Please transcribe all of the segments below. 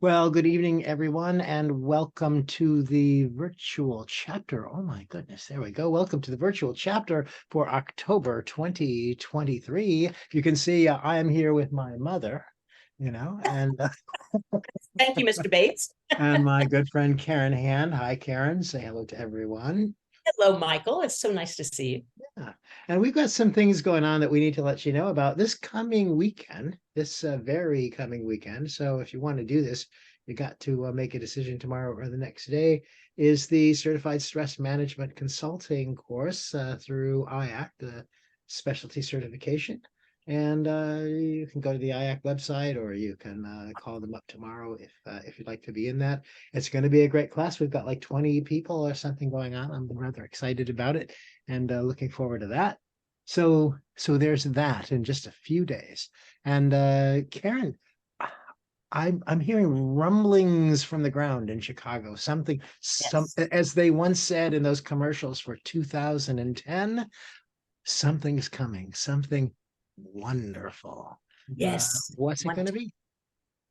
Well, good evening, everyone, and welcome to the virtual chapter. Oh my goodness, there we go. Welcome to the virtual chapter for October 2023. You can see I am here with my mother, and Thank you, Mr. Bates. and my good friend Karen Hand. Hi, Karen. Say hello to everyone. Hello, Michael. It's so nice to see you. Yeah. And we've got some things going on that we need to let you know about this coming weekend, this very coming weekend. So if you want to do this, you got to make a decision tomorrow or the next day. Is the Certified Stress Management Consulting course through IAC, the specialty certification. And you can go to the IAC website, or you can call them up tomorrow if you'd like to be in that. It's going to be a great class. We've got like 20 people or something going on. I'm rather excited about it and looking forward to that. So there's that in just a few days. And Karen, I'm hearing rumblings from the ground in Chicago. Some Yes. as they once said in those commercials for 2010, something's coming, something wonderful. Yes. What's it going to be?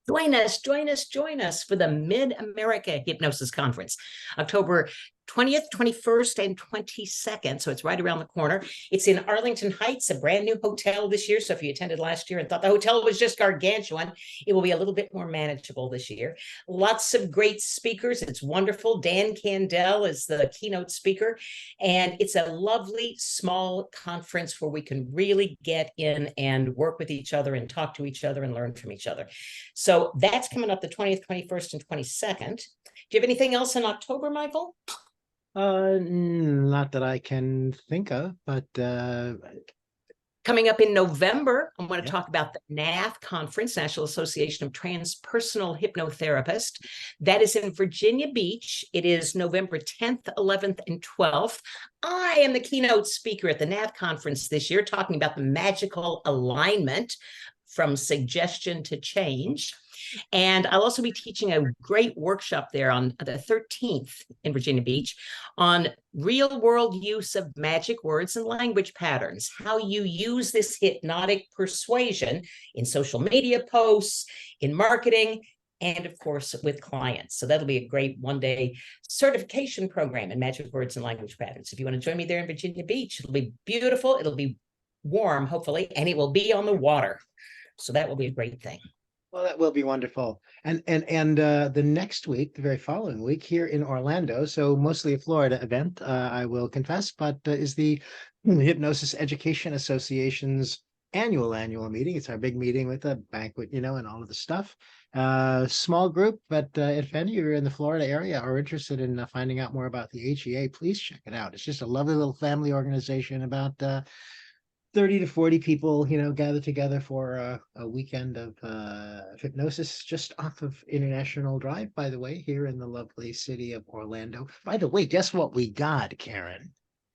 Join us for the Mid-America Hypnosis Conference, October 20th, 21st, and 22nd. So it's right around the corner. It's in Arlington Heights, a brand new hotel this year. So if you attended last year and thought the hotel was just gargantuan, it will be a little bit more manageable this year. Lots of great speakers. It's wonderful. Dan Candell is the keynote speaker. And it's a lovely small conference where we can really get in and work with each other and talk to each other and learn from each other. So that's coming up the 20th, 21st, and 22nd. Do you have anything else in October, Michael? Not that I can think of, but Coming up in November, I'm going to yeah. talk about the NATH conference, National Association of Transpersonal Hypnotherapists. That is in Virginia Beach. It is November 10th, 11th, and 12th. I am the keynote speaker at the NATH conference this year, talking about the magical alignment from suggestion to change. And I'll also be teaching a great workshop there on the 13th in Virginia Beach on real world use of magic words and language patterns, how you use this hypnotic persuasion in social media posts, in marketing, and of course with clients. So that'll be a great one-day certification program in magic words and language patterns. If you want to join me there in Virginia Beach, it'll be beautiful. It'll be warm, hopefully, and it will be on the water. So that will be a great thing. Well, that will be wonderful. And the next week, the very following week, here in Orlando, so mostly a Florida event, I will confess, but is the Hypnosis Education Association's annual meeting. It's our big meeting with a banquet, and all of the stuff. Small group, but if any of you are in the Florida area or interested in finding out more about the HEA, please check it out. It's just a lovely little family organization about 30 to 40 people, gather together for a weekend of hypnosis just off of International Drive, by the way, here in the lovely city of Orlando. By the way, guess what we got, Karen?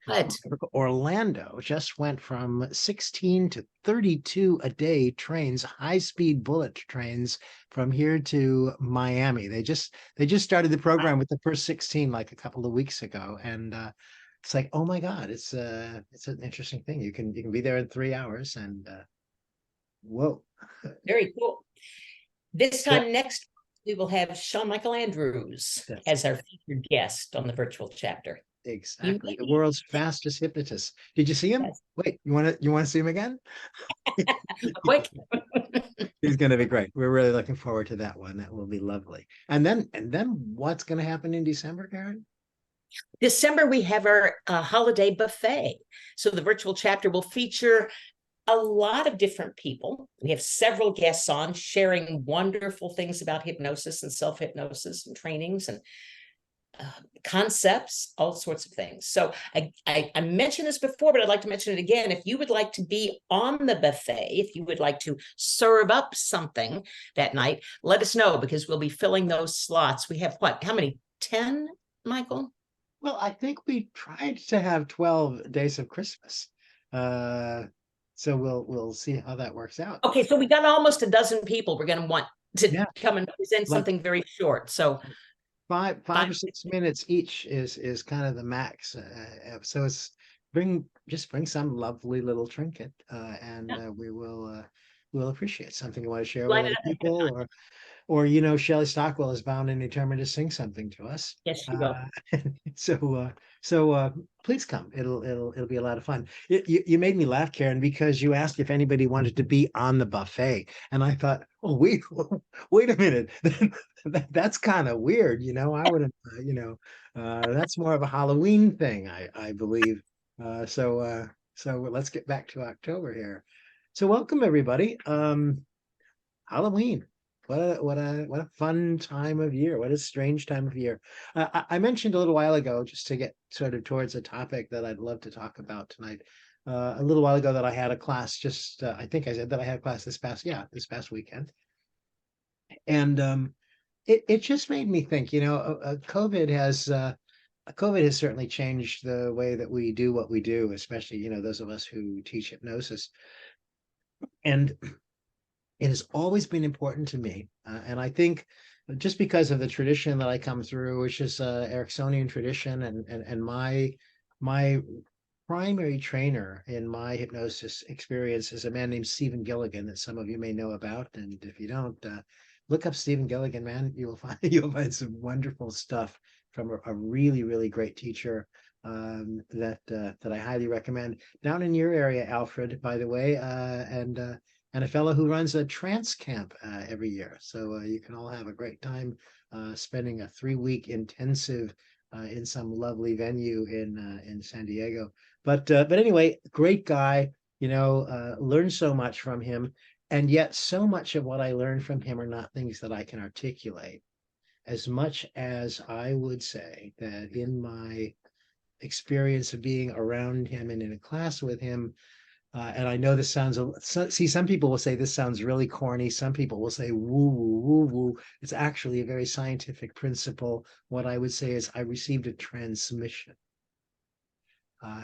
But Orlando just went from 16 to 32 a day trains, high-speed bullet trains from here to Miami. They just started the program with the first 16 like a couple of weeks ago, and it's like, oh my God, it's an interesting thing. You can be there in 3 hours, and whoa. very cool. This Yeah, time next, we will have Sean Michael Andrews that's as our featured guest on the virtual chapter. You exactly may the be. world's fastest hypnotist. Did you see him? Yes. Wait, you want to see him again? Quick. He's going to be great. We're really looking forward to that one. That will be lovely. And then what's going to happen in December, Karen? December, we have our holiday buffet. So the virtual chapter will feature a lot of different people. We have several guests on sharing wonderful things about hypnosis and self-hypnosis and trainings and concepts, all sorts of things. So I mentioned this before, but I'd like to mention it again. If you would like to be on the buffet, if you would like to serve up something that night, let us know, because we'll be filling those slots. We have what? How many? 10, Michael? Well, I think we tried to have 12 days of Christmas. Uh, so we'll see how that works out. Okay, so we got almost a dozen people we're going to want to Yeah, come and present like something very short. So five or 6 minutes each is kind of the max. So it's bring some lovely little trinket, and yeah, we'll appreciate something you want to share with line other it up. people, or Shelley Stockwell is bound and determined to sing something to us. Yes, you will. So please come. It'll be a lot of fun. You made me laugh, Karen, because you asked if anybody wanted to be on the buffet, and I thought, oh wait a minute, that's kind of weird. I wouldn't. That's more of a Halloween thing, I believe. So let's get back to October here. So welcome everybody. Halloween. What a fun time of year. What a strange time of year. I mentioned a little while ago, just to get sort of towards a topic that I'd love to talk about tonight. A little while ago that I had a class, I think I said that I had a class this past weekend. And it just made me think, COVID has certainly changed the way that we do what we do, especially, those of us who teach hypnosis. And it has always been important to me. And I think just because of the tradition that I come through, which is Ericksonian tradition, and my primary trainer in my hypnosis experience is a man named Stephen Gilligan that some of you may know about. And if you don't, look up Stephen Gilligan, man. You'll find some wonderful stuff from a really, really great teacher that I highly recommend. Down in your area, Alfred, by the way, and a fellow who runs a trance camp every year. So you can all have a great time spending a 3-week intensive in some lovely venue in San Diego. But anyway, great guy. Learned so much from him, and yet so much of what I learned from him are not things that I can articulate. As much as I would say that in my experience of being around him and in a class with him. And I know this sounds, some people will say this sounds really corny. Some people will say woo, woo, woo, woo. It's actually a very scientific principle. What I would say is I received a transmission,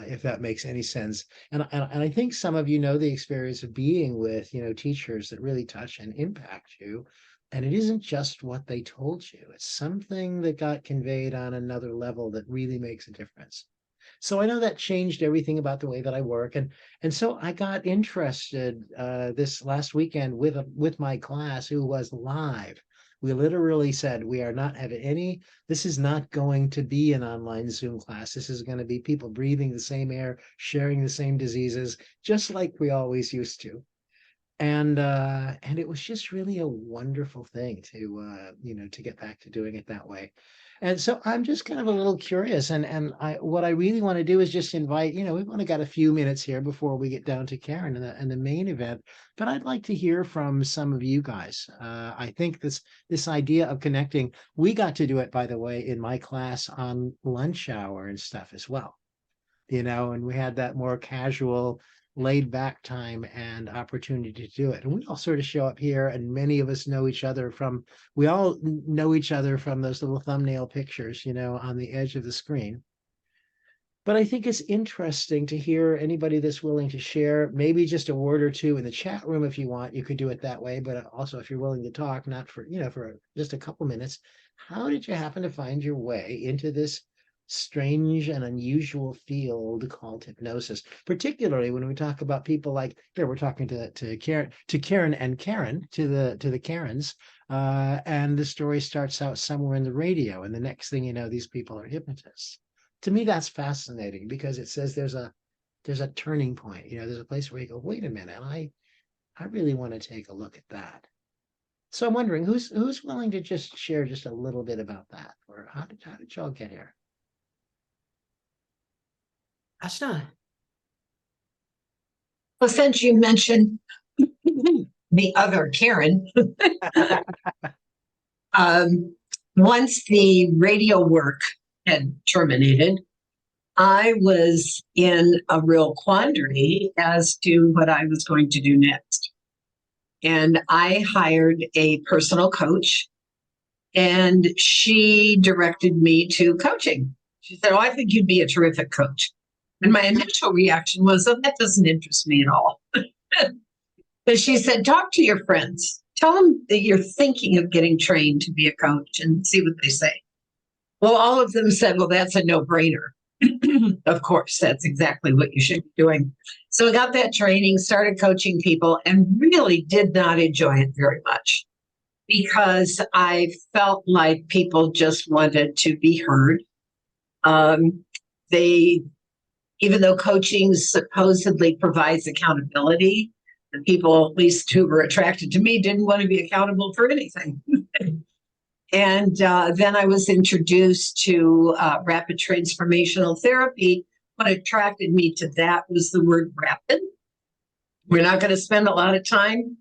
if that makes any sense. And I think some of you know the experience of being with, teachers that really touch and impact you. And it isn't just what they told you. It's something that got conveyed on another level that really makes a difference. So I know that changed everything about the way that I work, and so I got interested this last weekend with my class, who was live. We literally said we are not having any. This is not going to be an online Zoom class. This is going to be people breathing the same air, sharing the same diseases, just like we always used to. And it was just really a wonderful thing to get back to doing it that way. And so I'm just kind of a little curious, and what I really want to do is just invite, we've only got a few minutes here before we get down to Karen and the main event, but I'd like to hear from some of you guys. I think this idea of connecting, we got to do it, by the way, in my class on lunch hour and stuff as well, and we had that more casual, laid back time and opportunity to do it. And we all sort of show up here, and many of us know each other from those little thumbnail pictures, on the edge of the screen. But I think it's interesting to hear anybody that's willing to share, maybe just a word or two in the chat room if you want. You could do it that way, but also if you're willing to talk, not for, for just a couple minutes, how did you happen to find your way into this strange and unusual field called hypnosis, particularly when we talk about people like here, we're talking to Karen and Karen, to the Karens, and the story starts out somewhere in the radio, and the next thing you know, these people are hypnotists. To me, that's fascinating because it says there's a turning point. There's a place where you go, wait a minute, I really want to take a look at that. So I'm wondering who's willing to just share just a little bit about that, or how did y'all get here? Ashna. Well, since you mentioned the other Karen, once the radio work had terminated, I was in a real quandary as to what I was going to do next. And I hired a personal coach, and she directed me to coaching. She said, "Oh, I think you'd be a terrific coach." And my initial reaction was, "Oh, that doesn't interest me at all." But she said, "Talk to your friends. Tell them that you're thinking of getting trained to be a coach and see what they say." Well, all of them said, "Well, that's a no-brainer." Of course, that's exactly what you should be doing. So I got that training, started coaching people, and really did not enjoy it very much. because I felt like people just wanted to be heard. They, even though coaching supposedly provides accountability, the people, at least who were attracted to me, didn't want to be accountable for anything. And then I was introduced to rapid transformational therapy. What attracted me to that was the word rapid. We're not going to spend a lot of time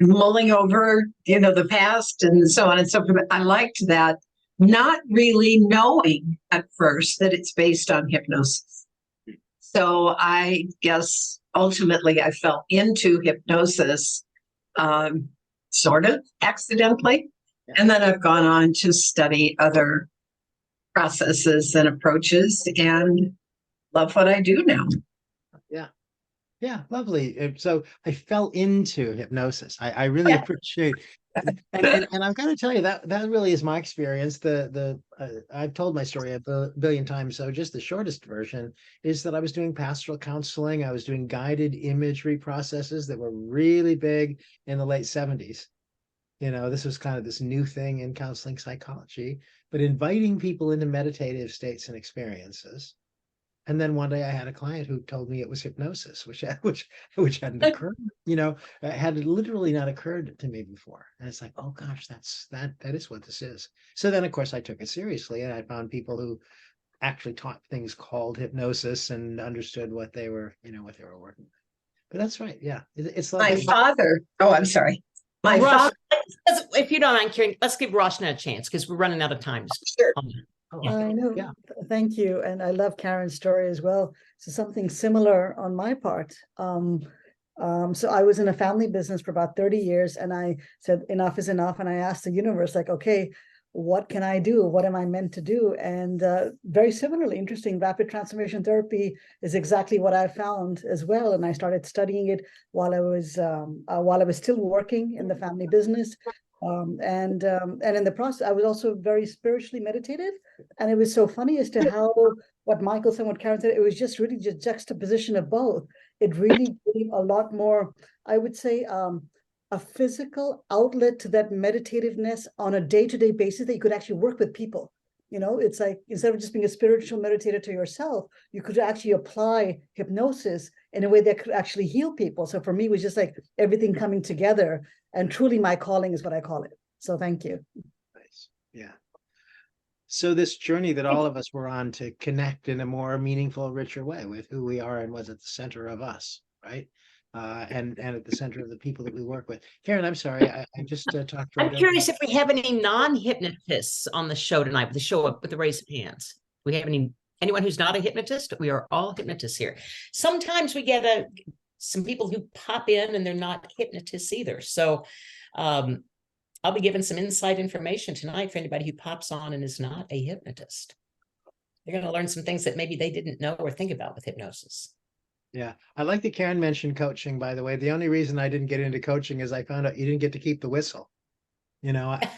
mulling over, the past and so on and so forth. I liked that, not really knowing at first that it's based on hypnosis. So I guess ultimately I fell into hypnosis sort of accidentally. And then I've gone on to study other processes and approaches and love what I do now. Yeah. Yeah, lovely. So I fell into hypnosis. I really appreciate, and I've got to tell you that really is my experience. I've told my story a billion times. So just the shortest version is that I was doing pastoral counseling. I was doing guided imagery processes that were really big in the late 70s. This was kind of this new thing in counseling psychology, but inviting people into meditative states and experiences. And then one day I had a client who told me it was hypnosis, which hadn't occurred, had literally not occurred to me before. And it's like, oh gosh, that is what this is. So then of course I took it seriously, and I found people who actually taught things called hypnosis and understood what they were working with. But that's right. Yeah. It's My like father, oh, I'm sorry. My Rosh, father, if you don't mind, Karen, let's give Roshna a chance because we're running out of time. sure. I know. Yeah. Thank you. And I love Karen's story as well. So something similar on my part. So I was in a family business for about 30 years, and I said, enough is enough. And I asked the universe, like, okay, what can I do? What am I meant to do? And very similarly, interesting, rapid transformation therapy is exactly what I found as well. And I started studying it while I was still working in the family business. And in the process, I was also very spiritually meditative. And it was so funny as to how what Michael said, what Karen said, it was just really just juxtaposition of both. It really gave a lot more, I would say, a physical outlet to that meditativeness on a day-to-day basis that you could actually work with people. It's like, instead of just being a spiritual meditator to yourself, you could actually apply hypnosis in a way that could actually heal people. So for me, it was just like everything coming together, and truly my calling is what I call it. So thank you. Nice. Yeah. So this journey that all of us were on to connect in a more meaningful, richer way with who we are and what's at the center of us, right? And at the center of the people that we work with. Karen, I'm sorry, I just talked. I'm curious if we have any non-hypnotists on the show tonight with the show up with the raise of hands. We have anyone who's not a hypnotist? We are all hypnotists here. Sometimes we get some people who pop in and they're not hypnotists either. So I'll be giving some inside information tonight for anybody who pops on and is not a hypnotist. They're going to learn some things that maybe they didn't know or think about with hypnosis. Yeah, I like that Karen mentioned coaching, by the way. The only reason I didn't get into coaching is I found out you didn't get to keep the whistle. That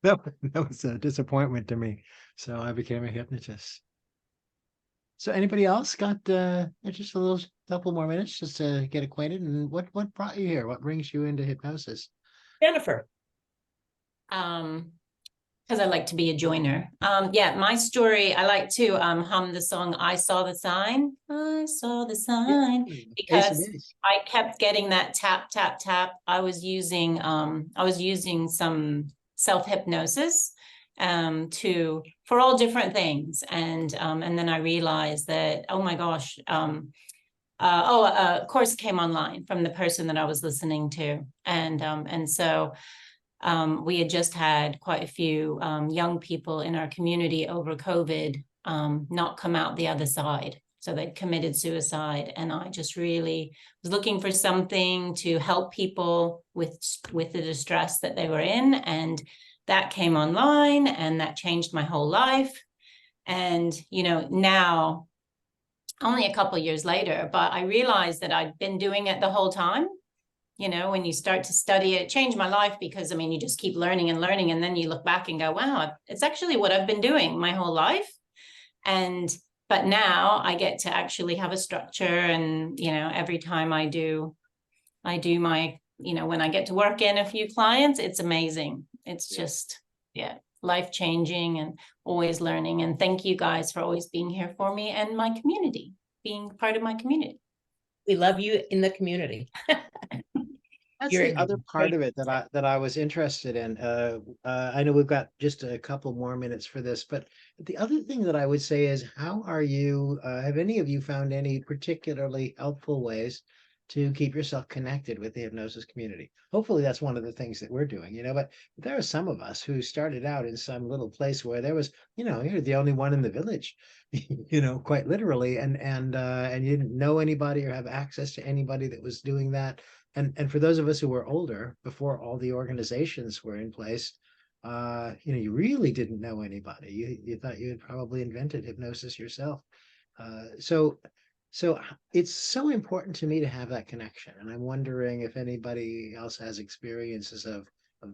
was a disappointment to me. So I became a hypnotist. So anybody else got just a couple more minutes just to get acquainted? And what brought you here? What brings you into hypnosis? Jennifer. Because I like to be a joiner. My story, I like to hum the song I Saw the Sign. I saw the sign. Yeah. Because I kept getting that tap, tap, tap. I was using some self-hypnosis for all different things. And then I realized that, oh my gosh, a course came online from the person that I was listening to. And so we had just had quite a few young people in our community over COVID not come out the other side. So they'd committed suicide. And I just really was looking for something to help people with the distress that they were in. And that came online, and that changed my whole life. And, now only a couple of years later, but I realized that I'd been doing it the whole time. When you start to study it, changed my life, because you just keep learning and learning, and then you look back and go, wow, it's actually what I've been doing my whole life. But now I get to actually have a structure, and every time I do my when I get to work in a few clients, it's amazing. It's just, life-changing and always learning. And thank you guys for always being here for me and my community, being part of my community. We love you in the community. That's You're the other part of it that I was interested in. I know we've got just a couple more minutes for this, but the other thing that I would say is, how are you? Have any of you found any particularly helpful ways to keep yourself connected with the hypnosis community? Hopefully, that's one of the things that we're doing, but there are some of us who started out in some little place where there was, you're the only one in the village, quite literally, and you didn't know anybody or have access to anybody that was doing that. And for those of us who were older, before all the organizations were in place, you really didn't know anybody. You thought you had probably invented hypnosis yourself. So it's so important to me to have that connection. And I'm wondering if anybody else has experiences of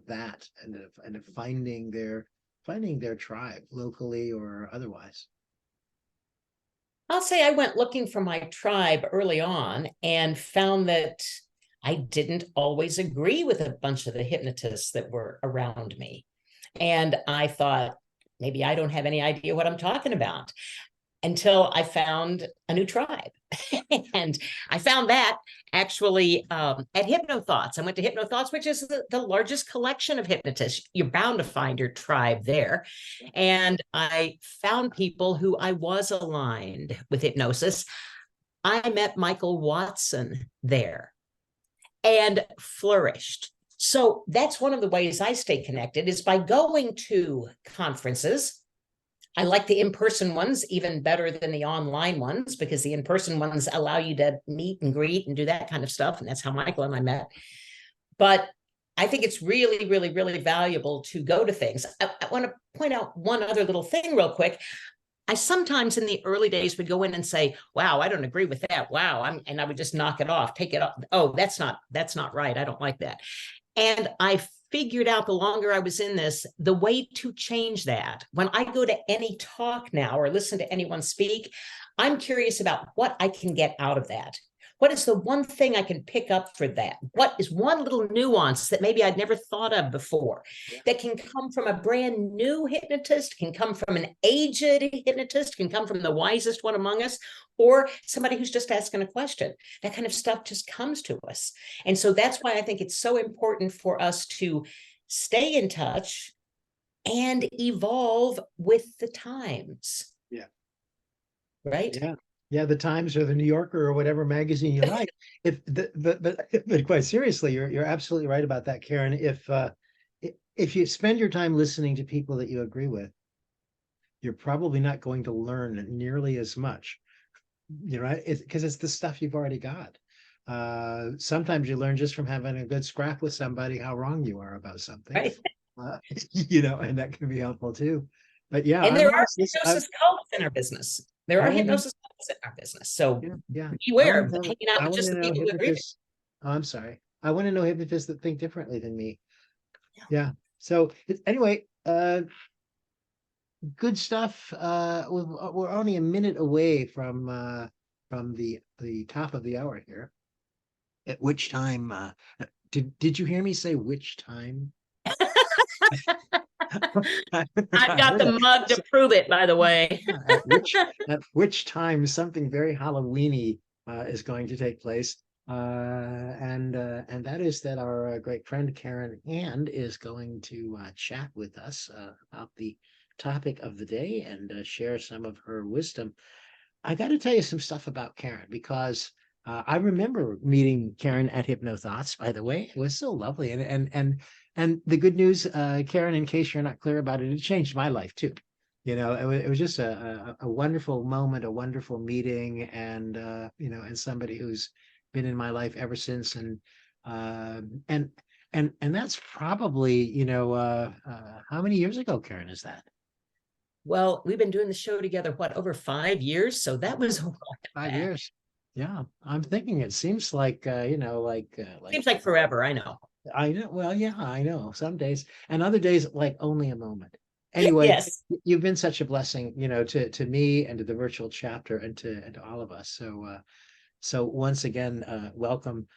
that and of finding their tribe locally or otherwise. I'll say I went looking for my tribe early on and found that I didn't always agree with a bunch of the hypnotists that were around me. And I thought, maybe I don't have any idea what I'm talking about, until I found a new tribe. And I found that actually at HypnoThoughts. I went to HypnoThoughts, which is the largest collection of hypnotists. You're bound to find your tribe there. And I found people who I was aligned with hypnosis. I met Michael Watson there and flourished. So that's one of the ways I stay connected, is by going to conferences. I like the in-person ones even better than the online ones, because the in-person ones allow you to meet and greet and do that kind of stuff. And that's how Michael and I met. But I think it's really, really, really valuable to go to things. I want to point out one other little thing real quick. I sometimes in the early days would go in and say, wow, I don't agree with that. Wow. And I would just knock it off, take it off. Oh, that's not right. I don't like that. And I figured out, the longer I was in this, the way to change that. When I go to any talk now or listen to anyone speak, I'm curious about what I can get out of that. What is the one thing I can pick up for that? What is one little nuance that maybe I'd never thought of before that can come from a brand new hypnotist, can come from an aged hypnotist, can come from the wisest one among us, or somebody who's just asking a question? That kind of stuff just comes to us. And so that's why I think it's so important for us to stay in touch and evolve with the times. Yeah. Right? Yeah. Yeah, the Times or the New Yorker or whatever magazine you like. But quite seriously, you're absolutely right about that, Karen. If you spend your time listening to people that you agree with, you're probably not going to learn nearly as much, right? Because it's the stuff you've already got. Sometimes you learn just from having a good scrap with somebody how wrong you are about something, Right. And that can be helpful too. But yeah, And there are hypnosis cults in our business. There are hypnosis cults in our business. So beware of hanging out with just the people who agree with. Oh, I'm sorry. I want to know hypnotists that think differently than me. Yeah. So anyway, good stuff. We're only a minute away from the top of the hour here. At which time did you hear me say which time? I've got the mug to prove it, by the way. At which time something very Halloweeny is going to take place. And that is that our great friend Karen Hand is going to chat with us about the topic of the day and share some of her wisdom. I got to tell you some stuff about Karen, because I remember meeting Karen at HypnoThoughts, by the way. It was so lovely. And the good news, Karen, in case you're not clear about it, it changed my life too. It was just a wonderful moment, a wonderful meeting, and and somebody who's been in my life ever since. And that's probably, how many years ago, Karen, is that? Well, we've been doing the show together, over 5 years? So that was a while 5 back. years. Yeah, I'm thinking it seems like Seems like forever. I know. I know. Well, yeah, I know. Some days, and other days like only a moment. Anyway, Yes. You've been such a blessing, to me and to the virtual chapter and to all of us. So once again, welcome.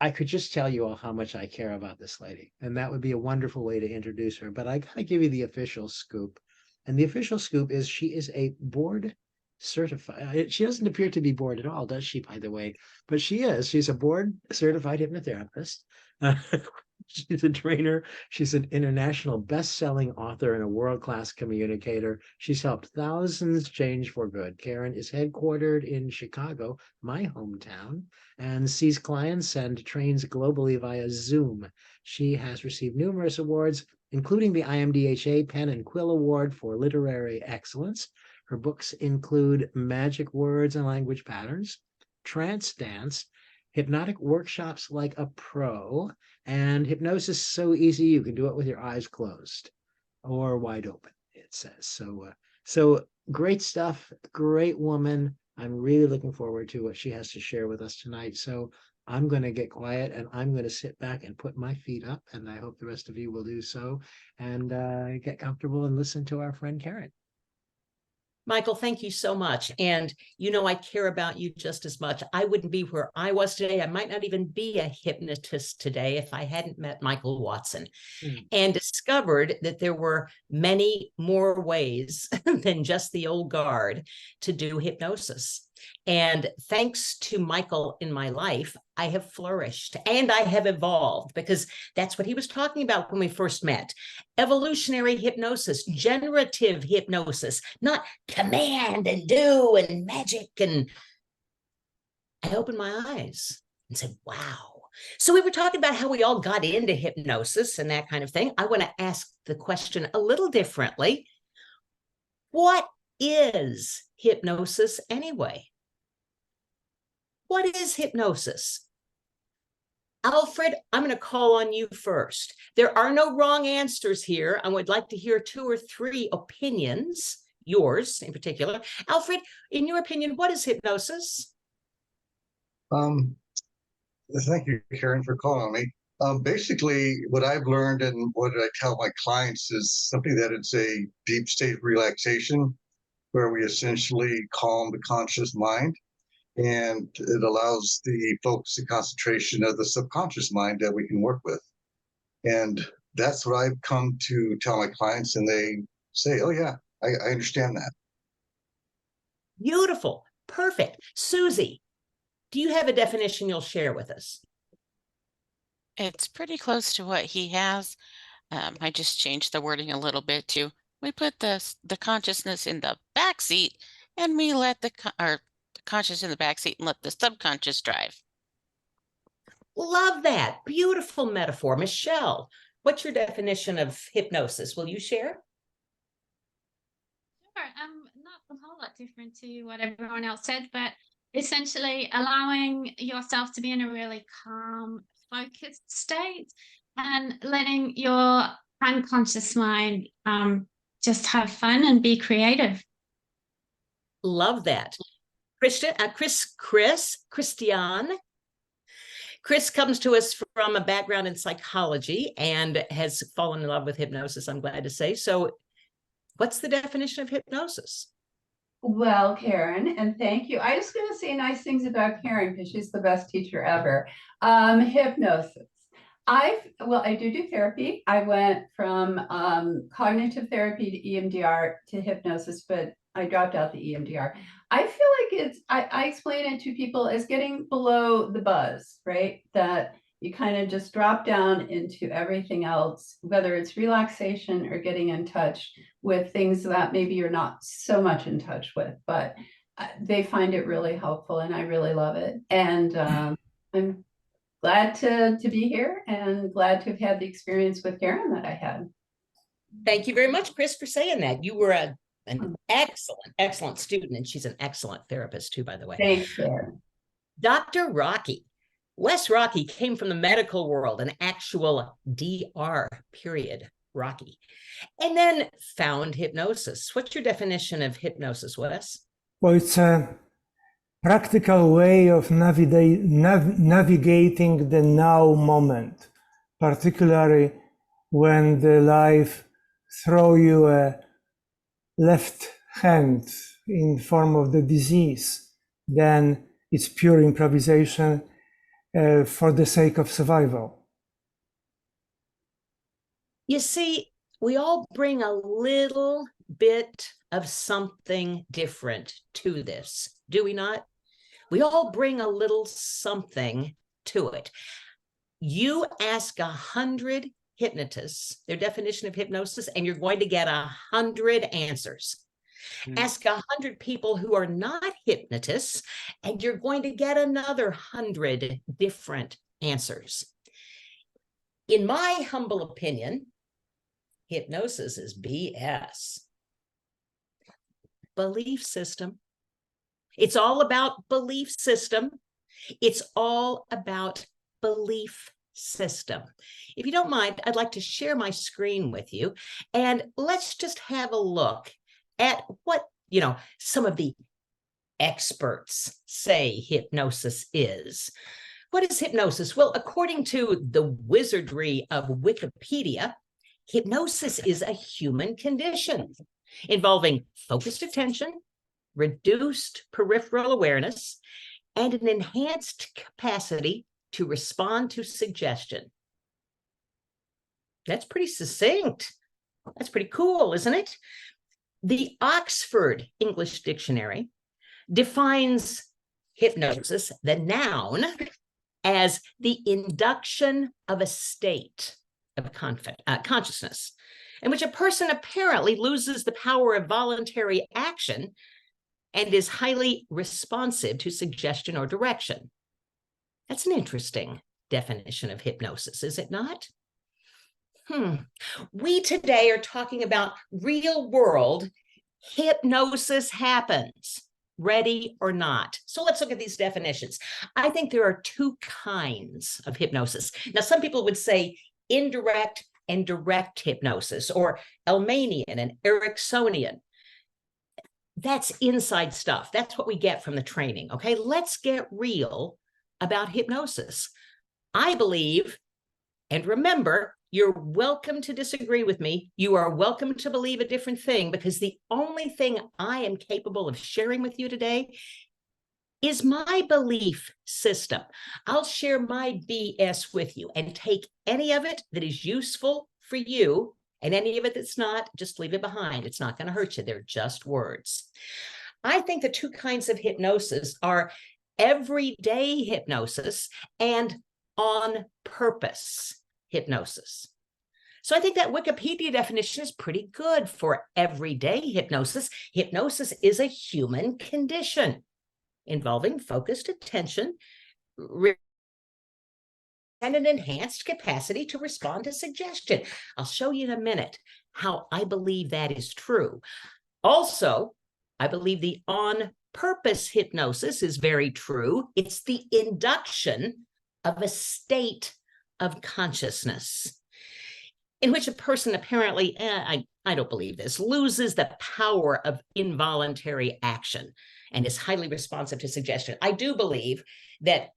I could just tell you all how much I care about this lady, and that would be a wonderful way to introduce her. But I gotta give you the official scoop. And the official scoop is she is a board certified. She doesn't appear to be bored at all, does she, by the way? But she is. She's a board certified hypnotherapist. Uh, she's a trainer. She's an international best-selling author and a world-class communicator. She's helped thousands change for good. Karen is headquartered in Chicago, my hometown, and sees clients and trains globally via Zoom. She has received numerous awards, including the IMDHA Pen and Quill Award for Literary Excellence. Her books include Magic Words and Language Patterns, Trance Dance, Hypnotic Workshops Like a Pro, and Hypnosis So Easy You Can Do It With Your Eyes Closed or Wide Open, it says. So great stuff, great woman. I'm really looking forward to what she has to share with us tonight. So I'm going to get quiet and I'm going to sit back and put my feet up, and I hope the rest of you will do so, and get comfortable and listen to our friend Karen. Michael, thank you so much. And you know, I care about you just as much. I wouldn't be where I was today. I might not even be a hypnotist today if I hadn't met Michael Watson and discovered that there were many more ways than just the old guard to do hypnosis. And thanks to Michael in my life, I have flourished and I have evolved, because that's what he was talking about when we first met. Evolutionary hypnosis, generative hypnosis, not command and do and magic. And I opened my eyes and said, wow. So we were talking about how we all got into hypnosis and that kind of thing. I want to ask the question a little differently. What is hypnosis anyway? What is hypnosis? Alfred, I'm going to call on you first. There are no wrong answers here. I would like to hear 2 or 3 opinions, yours in particular. Alfred, in your opinion, what is hypnosis? Thank you, Karen, for calling on me. Basically, what I've learned and what I tell my clients is something that it's a deep state of relaxation where we essentially calm the conscious mind, and it allows the focus and concentration of the subconscious mind that we can work with. And that's what I've come to tell my clients, and they say, oh yeah, I understand that. Beautiful. Perfect. Susie, do you have a definition you'll share with us? It's pretty close to what he has. I just changed the wording a little bit to, we put the consciousness in the back seat and we let the conscious in the back seat and let the subconscious drive. Love that. Beautiful metaphor. Michelle, what's your definition of hypnosis? Will you share? Sure. Not a whole lot different to what everyone else said, but essentially allowing yourself to be in a really calm, focused state and letting your unconscious mind just have fun and be creative. Love that. Christian, Christian. Chris comes to us from a background in psychology and has fallen in love with hypnosis, I'm glad to say. So what's the definition of hypnosis? Well, Karen, and thank you. I was going to say nice things about Karen because she's the best teacher ever. Hypnosis. I do therapy. I went from cognitive therapy to EMDR to hypnosis, but I dropped out the EMDR. I feel like I explain it to people as getting below the buzz, right? That you kind of just drop down into everything else, whether it's relaxation or getting in touch with things that maybe you're not so much in touch with, but they find it really helpful and I really love it. And I'm glad to be here and glad to have had the experience with Karen that I had. Thank you very much, Chris, for saying that. You were an excellent student, and she's an excellent therapist too, by the way. Thanks, Karen. Dr. Rocky. Wes Rocky came from the medical world, an actual DR period Rocky, and then found hypnosis. What's your definition of hypnosis, Wes? Well, it's a practical way of navigating the now moment, particularly when the life throw you a left hand in form of the disease. Then it's pure improvisation. for the sake of survival? You see, we all bring a little bit of something different to this, do we not? We all bring a little something to it. You ask 100 hypnotists their definition of hypnosis, and you're going to get 100 answers. Ask 100 people who are not hypnotists, and you're going to get another 100 different answers. In my humble opinion, hypnosis is BS. Belief system. It's all about belief system. It's all about belief system. If you don't mind, I'd like to share my screen with you, and let's just have a look at what, some of the experts say hypnosis is. What is hypnosis? Well, according to the wizardry of Wikipedia, hypnosis is a human condition involving focused attention, reduced peripheral awareness, and an enhanced capacity to respond to suggestion. That's pretty succinct. That's pretty cool, isn't it? The Oxford English Dictionary defines hypnosis, the noun, as the induction of a state of consciousness in which a person apparently loses the power of voluntary action and is highly responsive to suggestion or direction. That's an interesting definition of hypnosis, is it not? We today are talking about real world hypnosis happens, ready or not. So let's look at these definitions. I think there are two kinds of hypnosis. Now, some people would say indirect and direct hypnosis, or Elmanian and Ericksonian. That's inside stuff. That's what we get from the training. Okay, let's get real about hypnosis. I believe, and remember, you're welcome to disagree with me. You are welcome to believe a different thing, because the only thing I am capable of sharing with you today is my belief system. I'll share my BS with you and take any of it that is useful for you, and any of it that's not, just leave it behind. It's not going to hurt you. They're just words. I think the two kinds of hypnosis are everyday hypnosis and on purpose hypnosis. So I think that Wikipedia definition is pretty good for everyday hypnosis. Hypnosis is a human condition involving focused attention and an enhanced capacity to respond to suggestion. I'll show you in a minute how I believe that is true. Also, I believe the on-purpose hypnosis is very true. It's the induction of a state of consciousness in which a person apparently, I don't believe this, loses the power of involuntary action and is highly responsive to suggestion. I do believe that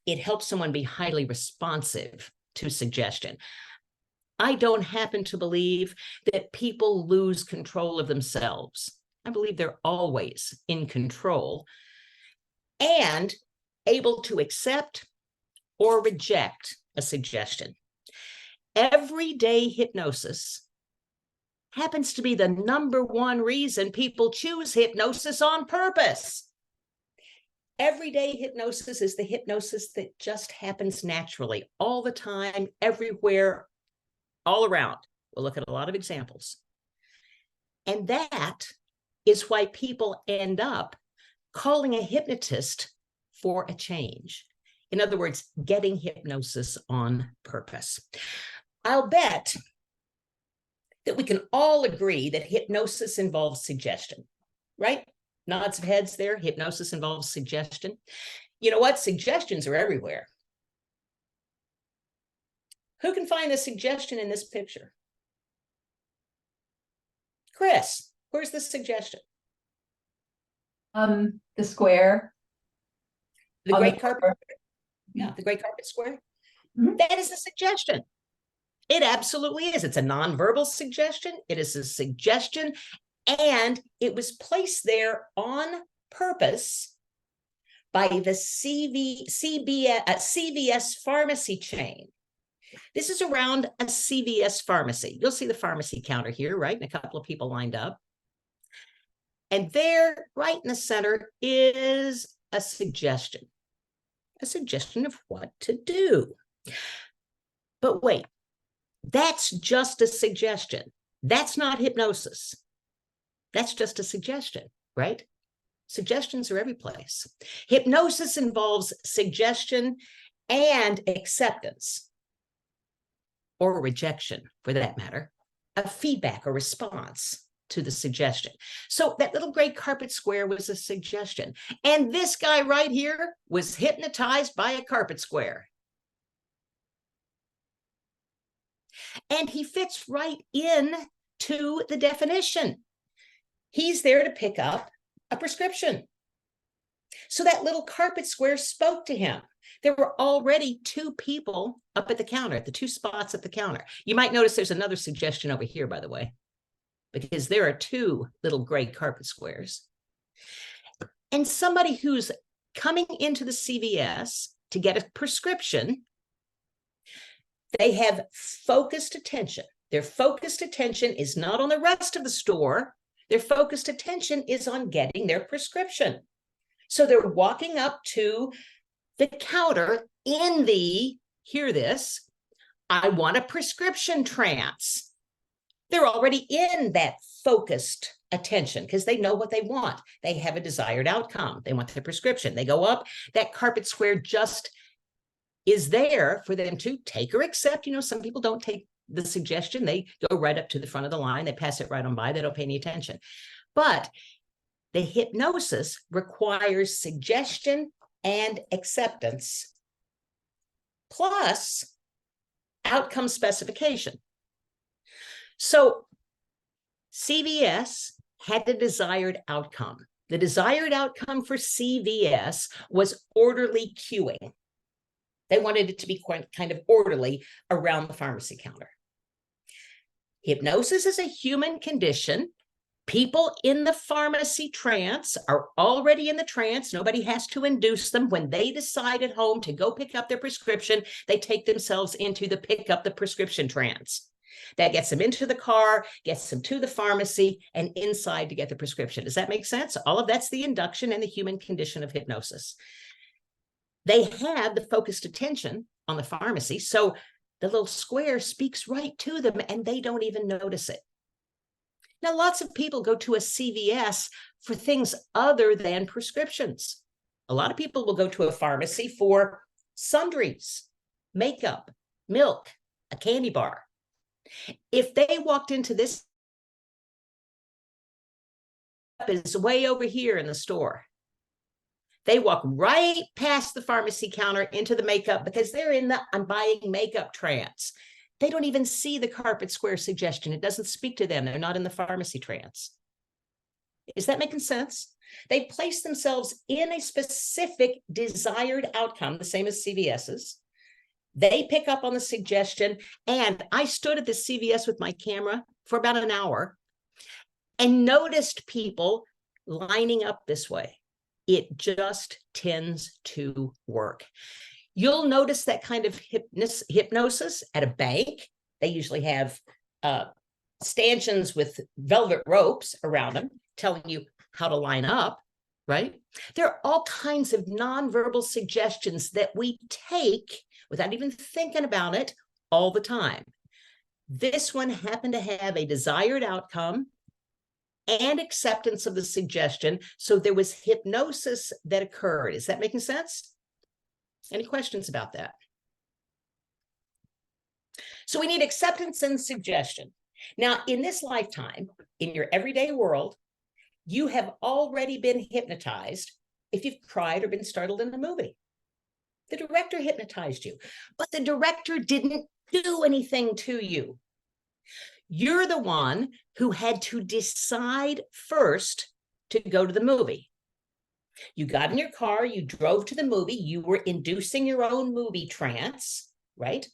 it helps someone be highly responsive to suggestion. I don't happen to believe that people lose control of themselves. I believe they're always in control and able to accept or reject a suggestion. Everyday hypnosis happens to be the #1 reason people choose hypnosis on purpose. Everyday hypnosis is the hypnosis that just happens naturally, all the time, everywhere, all around. We'll look at a lot of examples. And that is why people end up calling a hypnotist for a change. In other words, getting hypnosis on purpose. I'll bet that we can all agree that hypnosis involves suggestion, right? Nods of heads there. Hypnosis involves suggestion. You know what? Suggestions are everywhere. Who can find the suggestion in this picture? Chris, where's the suggestion? The square. The great carpet. Yeah, the great carpet square. Mhm. That is a suggestion. It absolutely is. It's a nonverbal suggestion. It is a suggestion, and it was placed there on purpose by the CVS pharmacy chain. This is around a CVS pharmacy. You'll see the pharmacy counter here, right? And a couple of people lined up. And there, right in the center, is a suggestion of what to do. But wait, that's just a suggestion. That's not hypnosis. That's just a suggestion, right? Suggestions are every place. Hypnosis involves suggestion and acceptance, or rejection for that matter, of feedback or response to the suggestion. So that little gray carpet square was a suggestion. And this guy right here was hypnotized by a carpet square. And he fits right in to the definition. He's there to pick up a prescription. So that little carpet square spoke to him. There were already two people up at the counter, at the two spots at the counter. You might notice there's another suggestion over here, by the way, because there are two little gray carpet squares. And somebody who's coming into the CVS to get a prescription, they have focused attention. Their focused attention is not on the rest of the store. Their focused attention is on getting their prescription. So they're walking up to the counter in the, hear this, I want a prescription trance. They're already in that focused attention because they know what they want. They have a desired outcome. They want the prescription. They go up, that carpet square just is there for them to take or accept. You know, some people don't take the suggestion. They go right up to the front of the line. They pass it right on by. They don't pay any attention. But the hypnosis requires suggestion and acceptance plus outcome specification. So CVS had the desired outcome. The desired outcome for CVS was orderly queuing. They wanted it to be quite kind of orderly around the pharmacy counter. Hypnosis is a human condition. People in the pharmacy trance are already in the trance. Nobody has to induce them. When they decide at home to go pick up their prescription, they take themselves into the pick up the prescription trance. That gets them into the car, gets them to the pharmacy, and inside to get the prescription. Does that make sense? All of that's the induction and the human condition of hypnosis. They have the focused attention on the pharmacy, so the little square speaks right to them, and they don't even notice it. Now, lots of people go to a CVS for things other than prescriptions. A lot of people will go to a pharmacy for sundries, makeup, milk, a candy bar. If they walked into this, is way over here in the store. They walk right past the pharmacy counter into the makeup because they're in the I'm buying makeup trance. They don't even see the carpet square suggestion. It doesn't speak to them. They're not in the pharmacy trance. Is that making sense? They place themselves in a specific desired outcome, the same as CVS's. They pick up on the suggestion. And I stood at the CVS with my camera for about an hour and noticed people lining up this way. It just tends to work. You'll notice that kind of hypnosis at a bank. They usually have stanchions with velvet ropes around them telling you how to line up, right? There are all kinds of nonverbal suggestions that we take without even thinking about it all the time. This one happened to have a desired outcome and acceptance of the suggestion. So there was hypnosis that occurred. Is that making sense? Any questions about that? So we need acceptance and suggestion. Now, in this lifetime, in your everyday world, you have already been hypnotized if you've cried or been startled in a movie. The director hypnotized you, but the director didn't do anything to you. You're the one who had to decide first to go to the movie. You got in your car, you drove to the movie, you were inducing your own movie trance, right?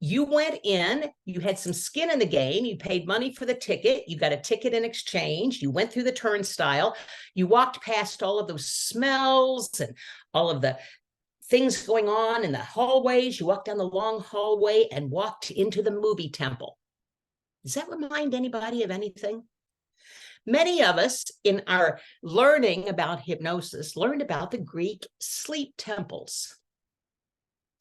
You went in, you had some skin in the game, you paid money for the ticket, you got a ticket in exchange, you went through the turnstile, you walked past all of those smells and all of the things going on in the hallways, you walked down the long hallway and walked into the movie temple. Does that remind anybody of anything? Many of us in our learning about hypnosis learned about the Greek sleep temples.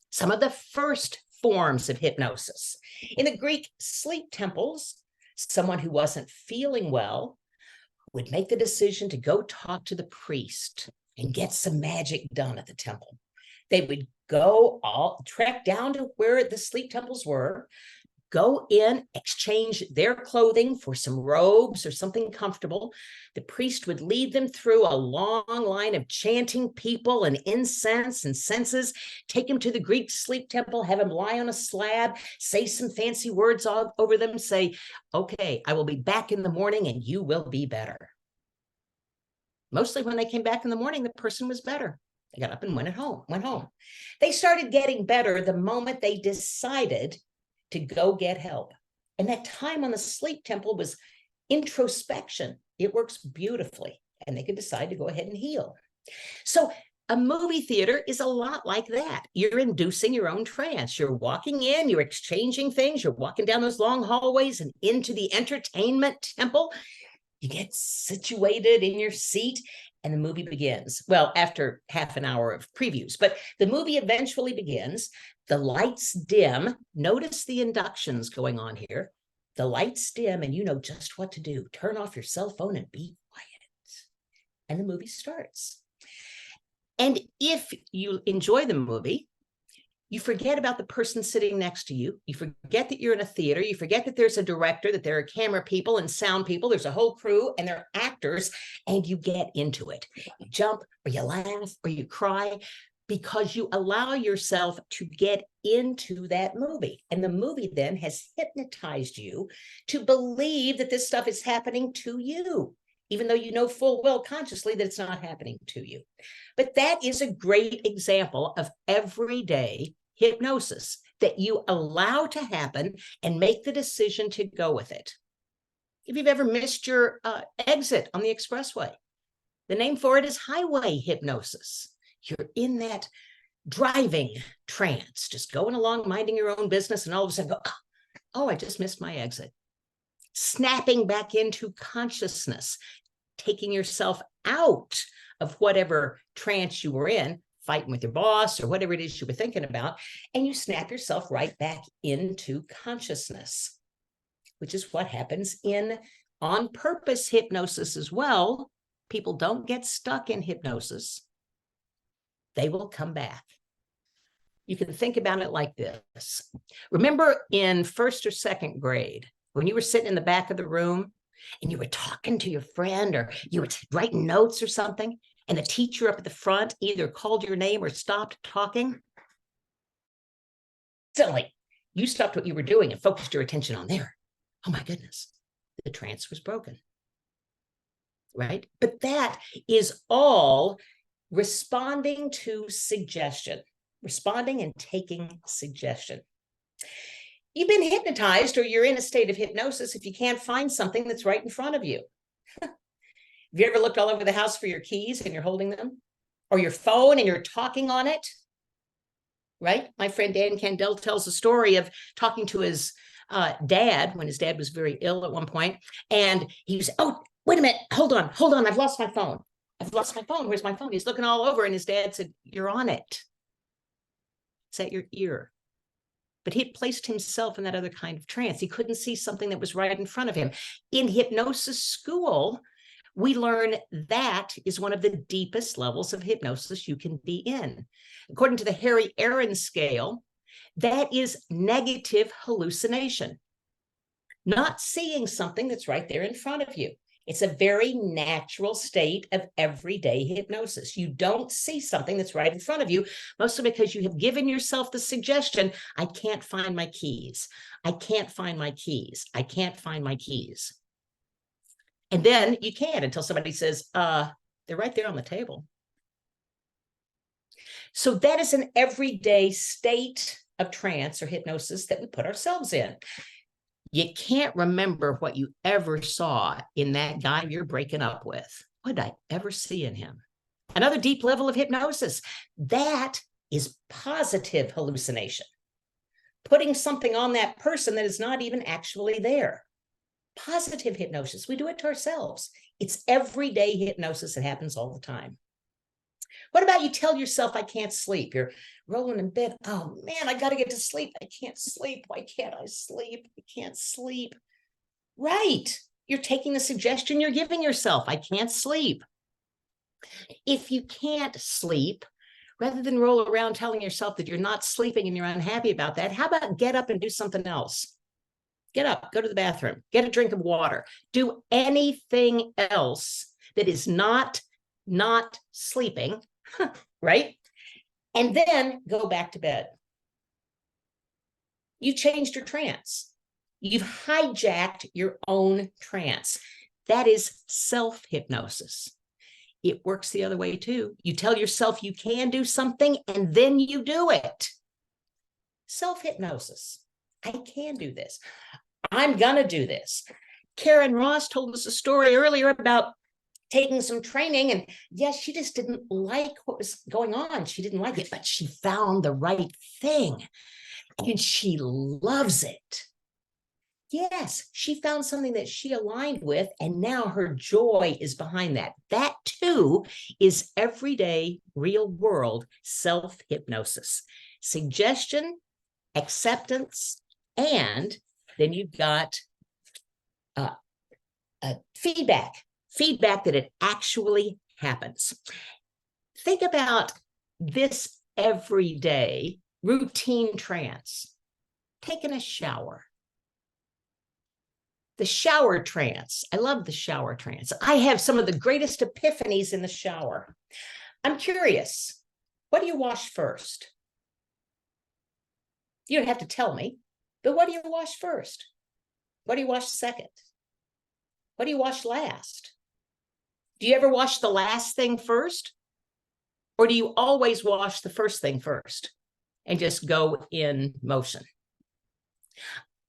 Some of the first forms of hypnosis. In the Greek sleep temples, someone who wasn't feeling well would make the decision to go talk to the priest and get some magic done at the temple. They would trek down to where the sleep temples were, go in, exchange their clothing for some robes or something comfortable. The priest would lead them through a long line of chanting people and incense and senses, take them to the Greek sleep temple, have them lie on a slab, say some fancy words over them, say, okay, I will be back in the morning and you will be better. Mostly when they came back in the morning, the person was better. They got up and went home. They started getting better the moment they decided to go get help. And that time on the sleep temple was introspection. It works beautifully. And they could decide to go ahead and heal. So a movie theater is a lot like that. You're inducing your own trance. You're walking in, you're exchanging things, you're walking down those long hallways and into the entertainment temple. You get situated in your seat and the movie begins. Well, after half an hour of previews, but the movie eventually begins. The lights dim. Notice the inductions going on here. The lights dim and you know just what to do. Turn off your cell phone and be quiet. And the movie starts. And if you enjoy the movie, you forget about the person sitting next to you. You forget that you're in a theater. You forget that there's a director, that there are camera people and sound people. There's a whole crew and they're actors, and you get into it. You jump or you laugh or you cry because you allow yourself to get into that movie. And the movie then has hypnotized you to believe that this stuff is happening to you, even though you know full well consciously that it's not happening to you. But that is a great example of everyday hypnosis that you allow to happen and make the decision to go with it. If you've ever missed your exit on the expressway, the name for it is highway hypnosis. You're in that driving trance, just going along, minding your own business, and all of a sudden go, oh, I just missed my exit. Snapping back into consciousness, taking yourself out of whatever trance you were in, fighting with your boss or whatever it is you were thinking about, and you snap yourself right back into consciousness, which is what happens in on-purpose hypnosis as well. People don't get stuck in hypnosis. They will come back. You can think about it like this. Remember in first or second grade, when you were sitting in the back of the room and you were talking to your friend or you were writing notes or something, and the teacher up at the front either called your name or stopped talking? Suddenly, you stopped what you were doing and focused your attention on there. Oh my goodness, the trance was broken, right? But that is all responding to suggestion, responding and taking suggestion. You've been hypnotized or you're in a state of hypnosis if you can't find something that's right in front of you. Have you ever looked all over the house for your keys and you're holding them? Or your phone and you're talking on it? Right? My friend Dan Candell tells a story of talking to his dad when his dad was very ill at one point. And he was, oh, wait a minute, hold on, I've lost my phone. Where's my phone? He's looking all over and his dad said, you're on it. It's at your ear. But he had placed himself in that other kind of trance. He couldn't see something that was right in front of him. In hypnosis school, we learn that is one of the deepest levels of hypnosis you can be in. According to the Harry Aaron scale, that is negative hallucination. Not seeing something that's right there in front of you. It's a very natural state of everyday hypnosis. You don't see something that's right in front of you, mostly because you have given yourself the suggestion, I can't find my keys. I can't find my keys. I can't find my keys. And then you can't until somebody says, they're right there on the table. So that is an everyday state of trance or hypnosis that we put ourselves in. You can't remember what you ever saw in that guy you're breaking up with. What did I ever see in him? Another deep level of hypnosis. That is positive hallucination. Putting something on that person that is not even actually there. Positive hypnosis. We do it to ourselves. It's everyday hypnosis. It happens all the time. What about you tell yourself, I can't sleep? You're rolling in bed. Oh man, I got to get to sleep. I can't sleep. Why can't I sleep? I can't sleep. Right. You're taking the suggestion you're giving yourself. I can't sleep. If you can't sleep, rather than roll around telling yourself that you're not sleeping and you're unhappy about that, how about get up and do something else? Get up, go to the bathroom, get a drink of water, do anything else that is not sleeping, right? And then go back to bed. You changed your trance. You've hijacked your own trance. That is self-hypnosis. It works the other way too. You tell yourself you can do something and then you do it. Self-hypnosis. I can do this. I'm going to do this. Karen Ross told us a story earlier about taking some training, and yes, she just didn't like what was going on. She didn't like it, but she found the right thing and she loves it. Yes, she found something that she aligned with, and now her joy is behind that. That too is everyday, real world self-hypnosis. Suggestion, acceptance, and then you've got feedback that it actually happens. Think about this everyday routine trance. Taking a shower. The shower trance. I love the shower trance. I have some of the greatest epiphanies in the shower. I'm curious, what do you wash first? You don't have to tell me, but what do you wash first? What do you wash second? What do you wash last? Do you ever wash the last thing first? Or do you always wash the first thing first and just go in motion?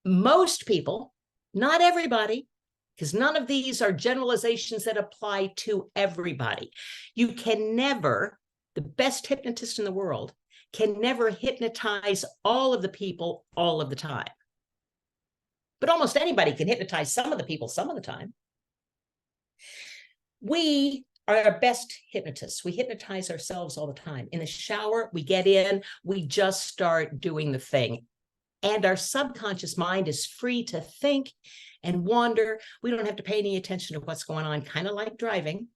Most people, not everybody, because none of these are generalizations that apply to everybody. You can never, the best hypnotist in the world, can never hypnotize all of the people all of the time. But almost anybody can hypnotize some of the people some of the time. We are our best hypnotists. We hypnotize ourselves all the time. In the shower, we get in, we just start doing the thing. And our subconscious mind is free to think and wander. We don't have to pay any attention to what's going on, kind of like driving.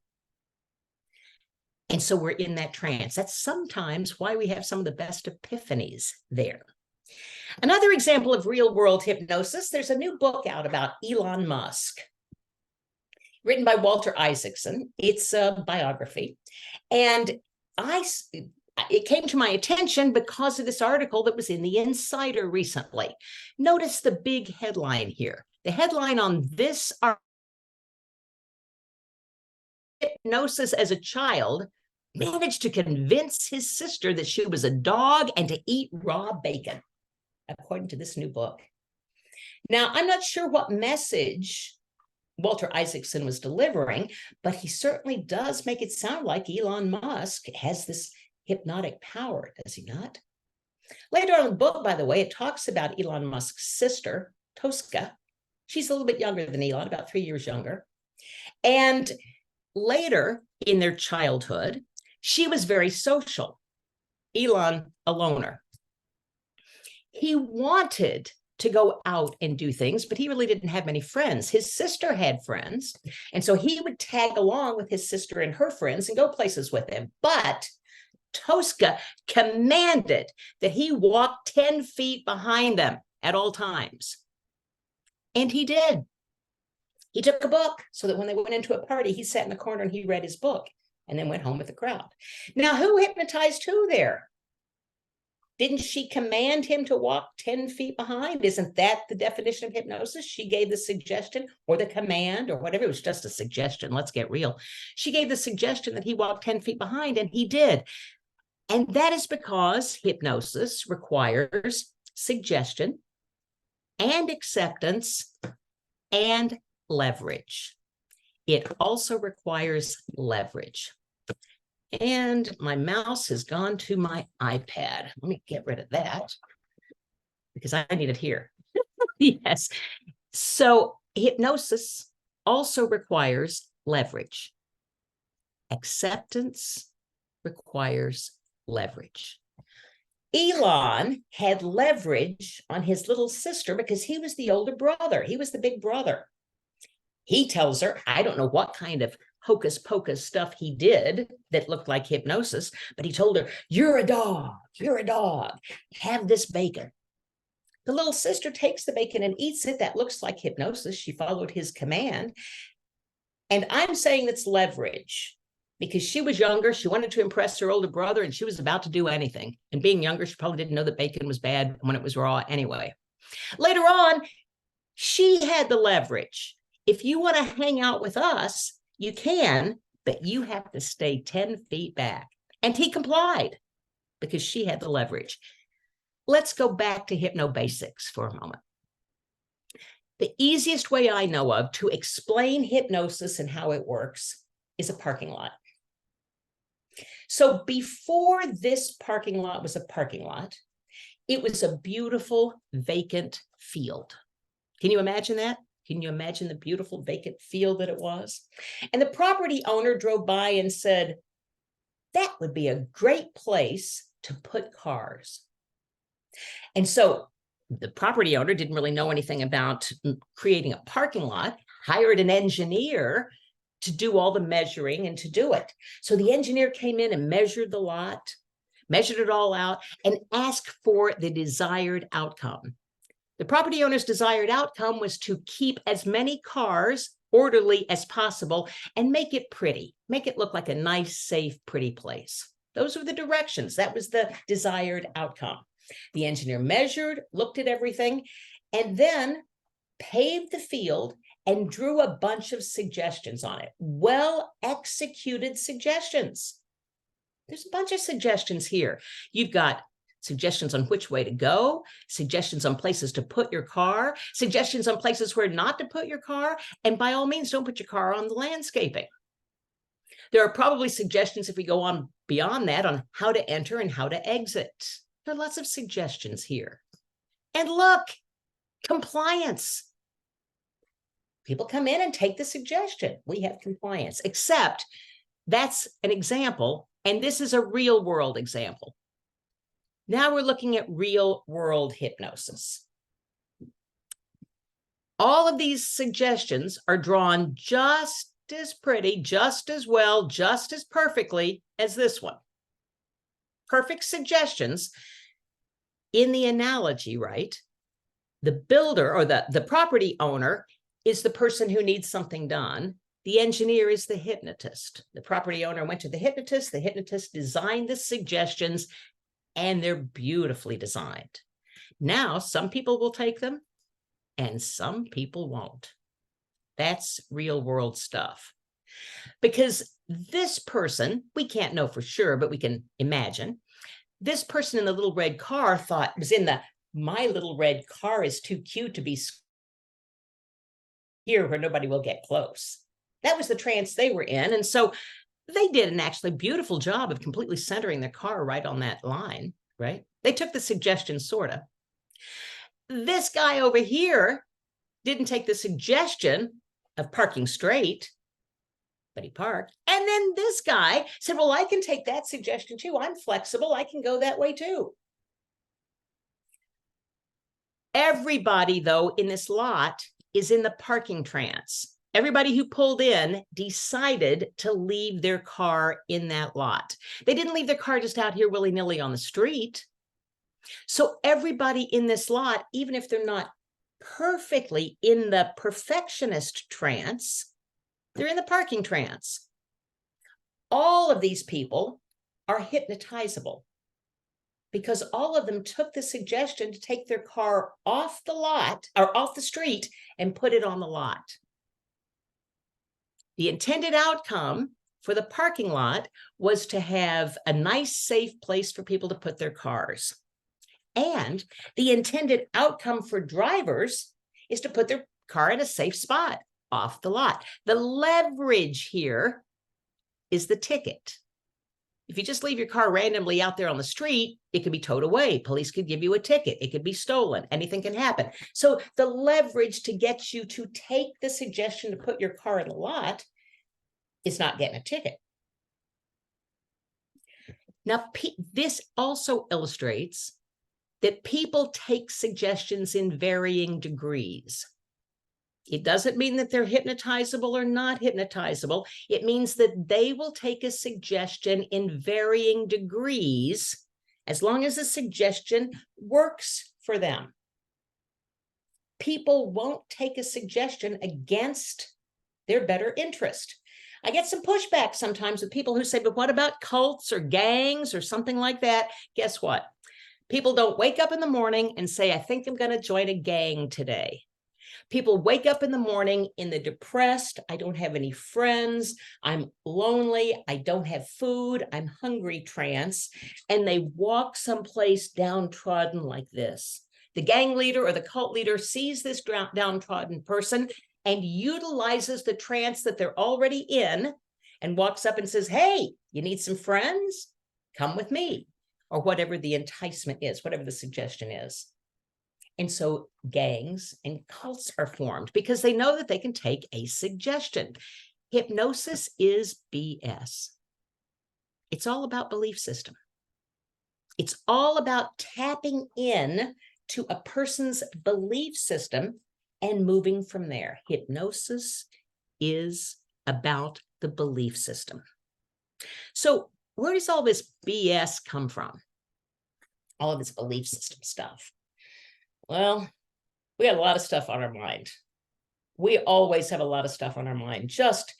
And so we're in that trance. That's sometimes why we have some of the best epiphanies there. Another example of real world hypnosis, there's a new book out about Elon Musk, written by Walter Isaacson. It's a biography. And it came to my attention because of this article that was in the Insider recently. Notice the big headline here. The headline on this article, hypnosis as a child, managed to convince his sister that she was a dog and to eat raw bacon, according to this new book. Now, I'm not sure what message Walter Isaacson was delivering, but he certainly does make it sound like Elon Musk has this hypnotic power, does he not? Later on in the book, by the way, it talks about Elon Musk's sister, Tosca. She's a little bit younger than Elon, about 3 years younger. And later in their childhood, she was very social. Elon, a loner. He wanted to go out and do things, but he really didn't have many friends. His sister had friends, and so he would tag along with his sister and her friends and go places with them. But Tosca commanded that he walk 10 feet behind them at all times. And he did. He took a book so that when they went into a party, he sat in the corner and he read his book and then went home with the crowd. Now, who hypnotized who there? Didn't she command him to walk 10 feet behind? Isn't that the definition of hypnosis? She gave the suggestion or the command or whatever. It was just a suggestion. Let's get real. She gave the suggestion that he walk 10 feet behind, and he did. And that is because hypnosis requires suggestion and acceptance and leverage. It also requires leverage. And my mouse has gone to my iPad. Let me get rid of that because I need it here. Yes. So hypnosis also requires leverage. Acceptance requires leverage. Elon had leverage on his little sister because he was the older brother. He was the big brother. He tells her, I don't know what kind of hocus pocus stuff he did that looked like hypnosis, but he told her, you're a dog, have this bacon. The little sister takes the bacon and eats it. That looks like hypnosis. She followed his command. And I'm saying it's leverage because she was younger. She wanted to impress her older brother and she was about to do anything. And being younger, she probably didn't know that bacon was bad when it was raw anyway. Later on, she had the leverage. If you want to hang out with us, you can, but you have to stay 10 feet back. And he complied because she had the leverage. Let's go back to hypnobasics for a moment. The easiest way I know of to explain hypnosis and how it works is a parking lot. So before this parking lot was a parking lot, it was a beautiful vacant field. Can you imagine that? Can you imagine the beautiful vacant field that it was? And the property owner drove by and said, that would be a great place to put cars. And so the property owner didn't really know anything about creating a parking lot, hired an engineer to do all the measuring and to do it. So the engineer came in and measured the lot, measured it all out, and asked for the desired outcome. The property owner's desired outcome was to keep as many cars orderly as possible and make it pretty, make it look like a nice, safe, pretty place. Those were the directions. That was the desired outcome. The engineer measured, looked at everything, and then paved the field and drew a bunch of suggestions on it. Well-executed suggestions. There's a bunch of suggestions here. You've got suggestions on which way to go, suggestions on places to put your car, suggestions on places where not to put your car, and by all means, don't put your car on the landscaping. There are probably suggestions, if we go on beyond that, on how to enter and how to exit. There are lots of suggestions here. And look, compliance. People come in and take the suggestion. We have compliance, except that's an example, and this is a real world example. Now we're looking at real world hypnosis. All of these suggestions are drawn just as pretty, just as well, just as perfectly as this one. Perfect suggestions. In the analogy, right? The builder or the property owner is the person who needs something done. The engineer is the hypnotist. The property owner went to the hypnotist designed the suggestions, and they're beautifully designed. Now, some people will take them and some people won't. That's real world stuff. Because this person, we can't know for sure, but we can imagine, this person in the little red car thought was in the, my little red car is too cute to be here where nobody will get close. That was the trance they were in. And so they did an actually beautiful job of completely centering their car right on that line, right? They took the suggestion, sort of. This guy over here didn't take the suggestion of parking straight, but he parked. And then this guy said, well, I can take that suggestion too. I'm flexible. I can go that way too. Everybody, though, in this lot is in the parking trance. Everybody who pulled in decided to leave their car in that lot. They didn't leave their car just out here willy-nilly on the street. So everybody in this lot, even if they're not perfectly in the perfectionist trance, they're in the parking trance. All of these people are hypnotizable because all of them took the suggestion to take their car off the lot or off the street and put it on the lot. The intended outcome for the parking lot was to have a nice, safe place for people to put their cars. And the intended outcome for drivers is to put their car in a safe spot off the lot. The leverage here is the ticket. If you just leave your car randomly out there on the street, it could be towed away. Police could give you a ticket. It could be stolen. Anything can happen. So the leverage to get you to take the suggestion to put your car in the lot is not getting a ticket. Now, this also illustrates that people take suggestions in varying degrees. It doesn't mean that they're hypnotizable or not hypnotizable. It means that they will take a suggestion in varying degrees as long as the suggestion works for them. People won't take a suggestion against their better interest. I get some pushback sometimes with people who say, but what about cults or gangs or something like that? Guess what? People don't wake up in the morning and say, I think I'm going to join a gang today. People wake up in the morning in the depressed, I don't have any friends, I'm lonely, I don't have food, I'm hungry trance, and they walk someplace downtrodden like this. The gang leader or the cult leader sees this downtrodden person and utilizes the trance that they're already in and walks up and says, hey, you need some friends? Come with me, or whatever the enticement is, whatever the suggestion is. And so gangs and cults are formed because they know that they can take a suggestion. Hypnosis is BS. It's all about belief system. It's all about tapping in to a person's belief system and moving from there. Hypnosis is about the belief system. So where does all this BS come from? All of this belief system stuff. Well, we got a lot of stuff on our mind. We always have a lot of stuff on our mind. Just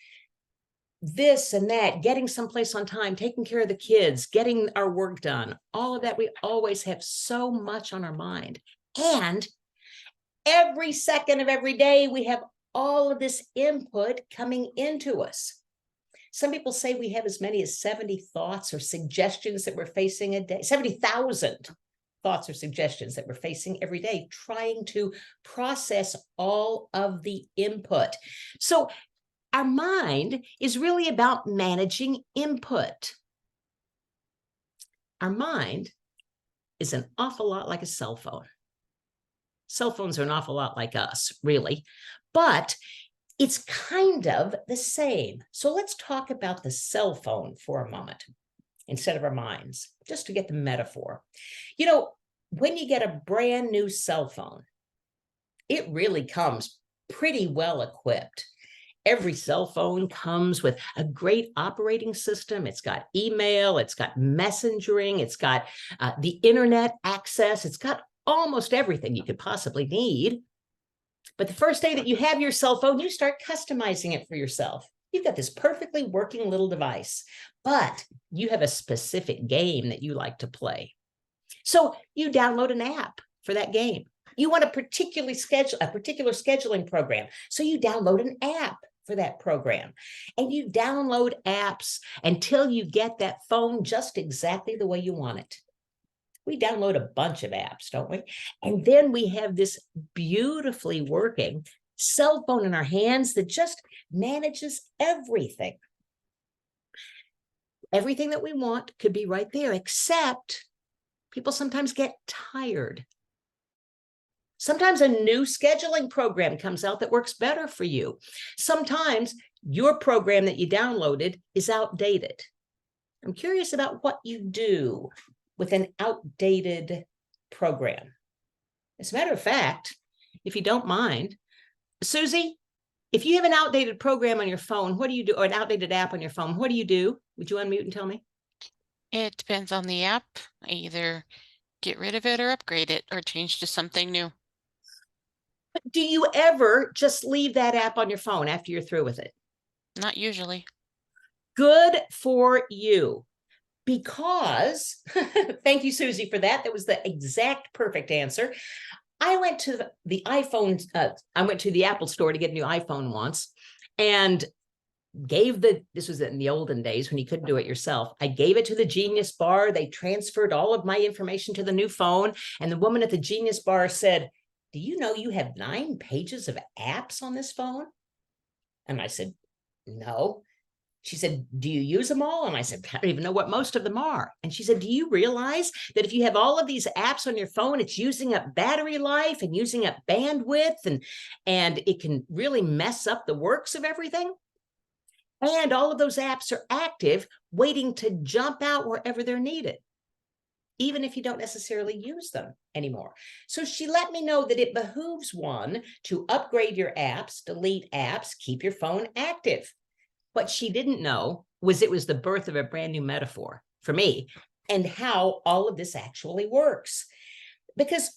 this and that, getting someplace on time, taking care of the kids, getting our work done, all of that. We always have so much on our mind. And every second of every day, we have all of this input coming into us. Some people say we have as many as 70 thoughts or suggestions that we're facing a day, 70,000 thoughts or suggestions that we're facing every day, trying to process all of the input. So our mind is really about managing input. Our mind is an awful lot like a cell phone. Cell phones are an awful lot like us, really, but it's kind of the same. So let's talk about the cell phone for a moment instead of our minds, just to get the metaphor. You know, when you get a brand new cell phone, it really comes pretty well equipped. Every cell phone comes with a great operating system. It's got email, it's got messaging, it's got the internet access, it's got almost everything you could possibly need. But the first day that you have your cell phone, you start customizing it for yourself. You've got this perfectly working little device, but you have a specific game that you like to play. So you download an app for that game. You want a particular scheduling program. So you download an app for that program. And you download apps until you get that phone just exactly the way you want it. We download a bunch of apps, don't we? And then we have this beautifully working cell phone in our hands that just manages everything. Everything that we want could be right there, except people sometimes get tired. Sometimes a new scheduling program comes out that works better for you. Sometimes your program that you downloaded is outdated. I'm curious about what you do with an outdated program. As a matter of fact, if you don't mind, Susie, if you have an outdated program on your phone, what do you do? Or an outdated app on your phone, what do you do? Would you unmute and tell me? It depends on the app. I either get rid of it or upgrade it or change to something new. Do you ever just leave that app on your phone after you're through with it? Not usually. Good for you. Because, thank you, Susie, for that. That was the exact perfect answer. I went to the iPhone, I went to the Apple store to get a new iPhone once, and this was in the olden days when you couldn't do it yourself. I gave it to the Genius Bar. They transferred all of my information to the new phone. And the woman at the Genius Bar said, do you know you have 9 pages of apps on this phone? And I said, no. She said, do you use them all? And I said, I don't even know what most of them are. And she said, do you realize that if you have all of these apps on your phone, it's using up battery life and using up bandwidth, and it can really mess up the works of everything? And all of those apps are active, waiting to jump out wherever they're needed, even if you don't necessarily use them anymore. So she let me know that it behooves one to upgrade your apps, delete apps, keep your phone active. What she didn't know was it was the birth of a brand new metaphor for me and how all of this actually works. Because,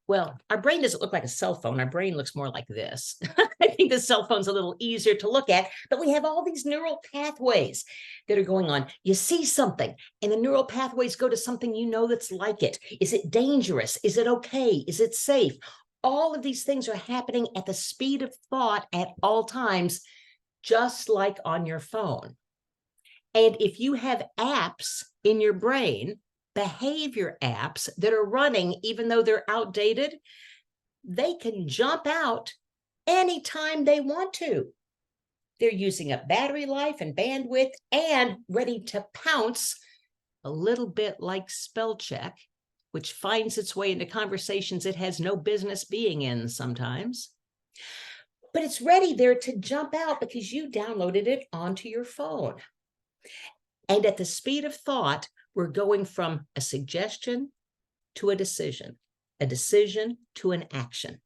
well, our brain doesn't look like a cell phone. Our brain looks more like this. I think the cell phone's a little easier to look at, but we have all these neural pathways that are going on. You see something, and the neural pathways go to something you know that's like it. Is it dangerous? Is it okay? Is it safe? All of these things are happening at the speed of thought at all times, just like on your phone. And if you have apps in your brain, behavior apps that are running, even though they're outdated, they can jump out anytime they want to. They're using up battery life and bandwidth and ready to pounce, a little bit like spell check, which finds its way into conversations it has no business being in sometimes. But it's ready there to jump out because you downloaded it onto your phone. And at the speed of thought, we're going from a suggestion to a decision to an action,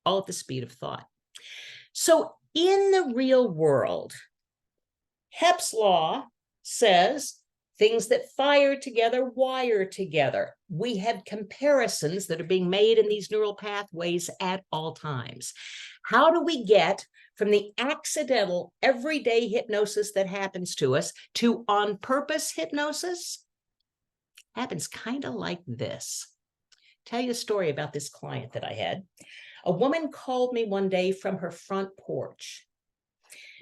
all at the speed of thought. So in the real world, Hepp's law says things that fire together, wire together. We have comparisons that are being made in these neural pathways at all times. How do we get from the accidental, everyday hypnosis that happens to us to on-purpose hypnosis? Happens kind of like this. Tell you a story about this client that I had. A woman called me one day from her front porch.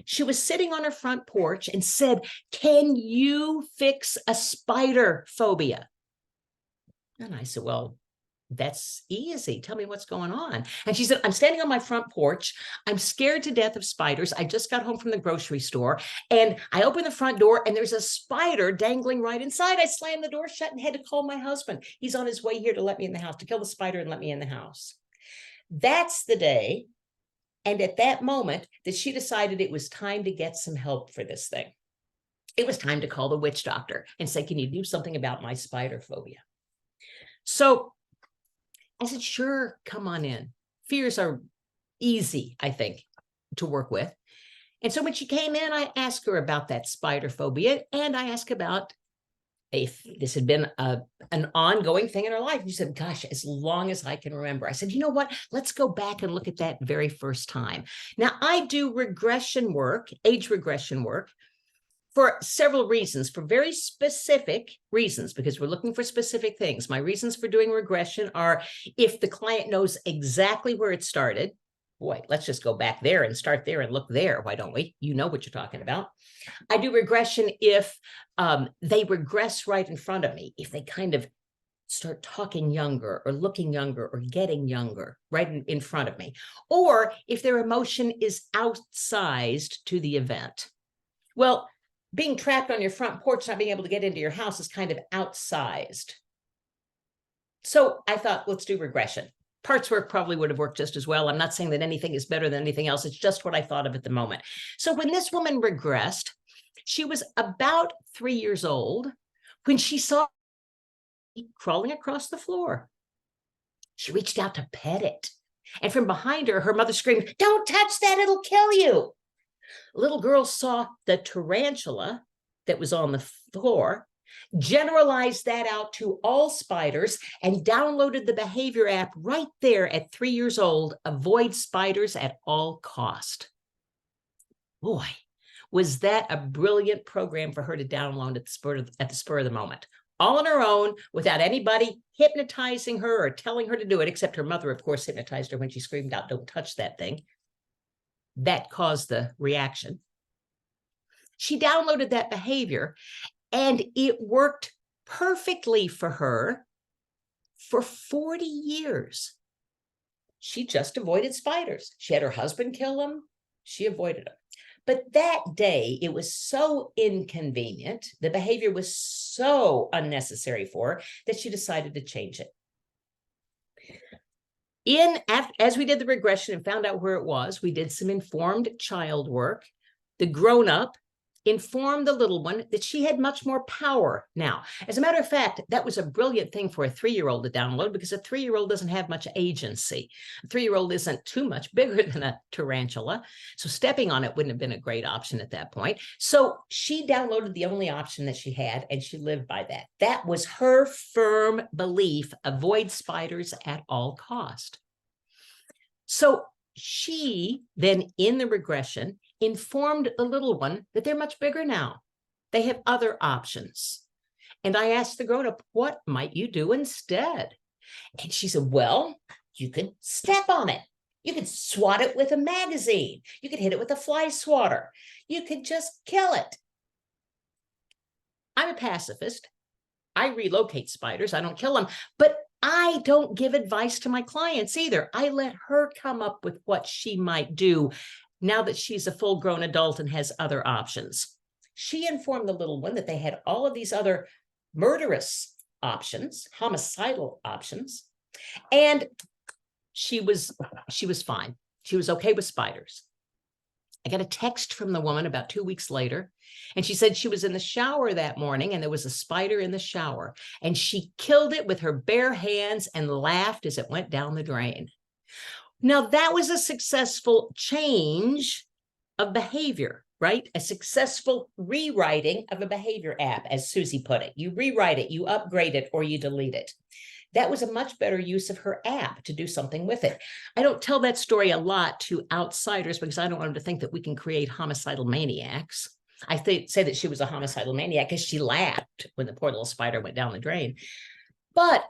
She was sitting on her front porch and said, can you fix a spider phobia? And I said, well, that's easy. Tell me what's going on. And she said, I'm standing on my front porch. I'm scared to death of spiders. I just got home from the grocery store and I open the front door and there's a spider dangling right inside. I slammed the door shut and had to call my husband. He's on his way here to let me in the house, to kill the spider and let me in the house. That's the day. And at that moment that she decided it was time to get some help for this thing. It was time to call the witch doctor and say, can you do something about my spider phobia? So I said, sure, come on in. Fears are easy, I think, to work with. And so when she came in, I asked her about that spider phobia, and I asked about if this had been an ongoing thing in her life. And she said, gosh, as long as I can remember. I said, you know what? Let's go back and look at that very first time. Now, I do regression work, age regression work, for several reasons, for very specific reasons, because we're looking for specific things. My reasons for doing regression are if the client knows exactly where it started. Boy, let's just go back there and start there and look there. Why don't we? You know what you're talking about. I do regression if they regress right in front of me, if they kind of start talking younger or looking younger or getting younger right in front of me, or if their emotion is outsized to the event. Well, being trapped on your front porch, not being able to get into your house is kind of outsized. So I thought, let's do regression. Parts work probably would have worked just as well. I'm not saying that anything is better than anything else. It's just what I thought of at the moment. So when this woman regressed, she was about 3 years old when she saw me crawling across the floor. She reached out to pet it. And from behind her, her mother screamed, don't touch that, it'll kill you. Little girl saw the tarantula that was on the floor, generalized that out to all spiders, and downloaded the behavior app right there at 3 years old, avoid spiders at all cost. Boy, was that a brilliant program for her to download at the spur of the moment. All on her own, without anybody hypnotizing her or telling her to do it, except her mother, of course, hypnotized her when she screamed out, don't touch that thing. That caused the reaction. She downloaded that behavior and it worked perfectly for her for 40 years. She just avoided spiders. She had her husband kill them. She avoided them. But that day, it was so inconvenient. The behavior was so unnecessary for her that she decided to change it. As we did the regression and found out where it was, we did some informed child work. The grown-up informed the little one that she had much more power now. As a matter of fact, that was a brilliant thing for a 3-year-old to download, because a 3-year-old doesn't have much agency. A 3-year-old isn't too much bigger than a tarantula, so stepping on it wouldn't have been a great option at that point. So she downloaded the only option that she had, and she lived by that. That was her firm belief: avoid spiders at all cost. So she then, in the regression, informed the little one that they're much bigger now. They have other options. And I asked the grown-up, what might you do instead? And she said, well, you could step on it. You could swat it with a magazine. You could hit it with a fly swatter. You could just kill it. I'm a pacifist. I relocate spiders. I don't kill them. But I don't give advice to my clients either. I let her come up with what she might do now that she's a full-grown adult and has other options. She informed the little one that they had all of these other murderous options, homicidal options, and she was fine. She was okay with spiders. I got a text from the woman about 2 weeks later, and she said she was in the shower that morning and there was a spider in the shower, and she killed it with her bare hands and laughed as it went down the drain. Now, that was a successful change of behavior, right? A successful rewriting of a behavior app, as Susie put it. You rewrite it, you upgrade it, or you delete it. That was a much better use of her app to do something with it. I don't tell that story a lot to outsiders because I don't want them to think that we can create homicidal maniacs. I say that she was a homicidal maniac because she laughed when the poor little spider went down the drain. But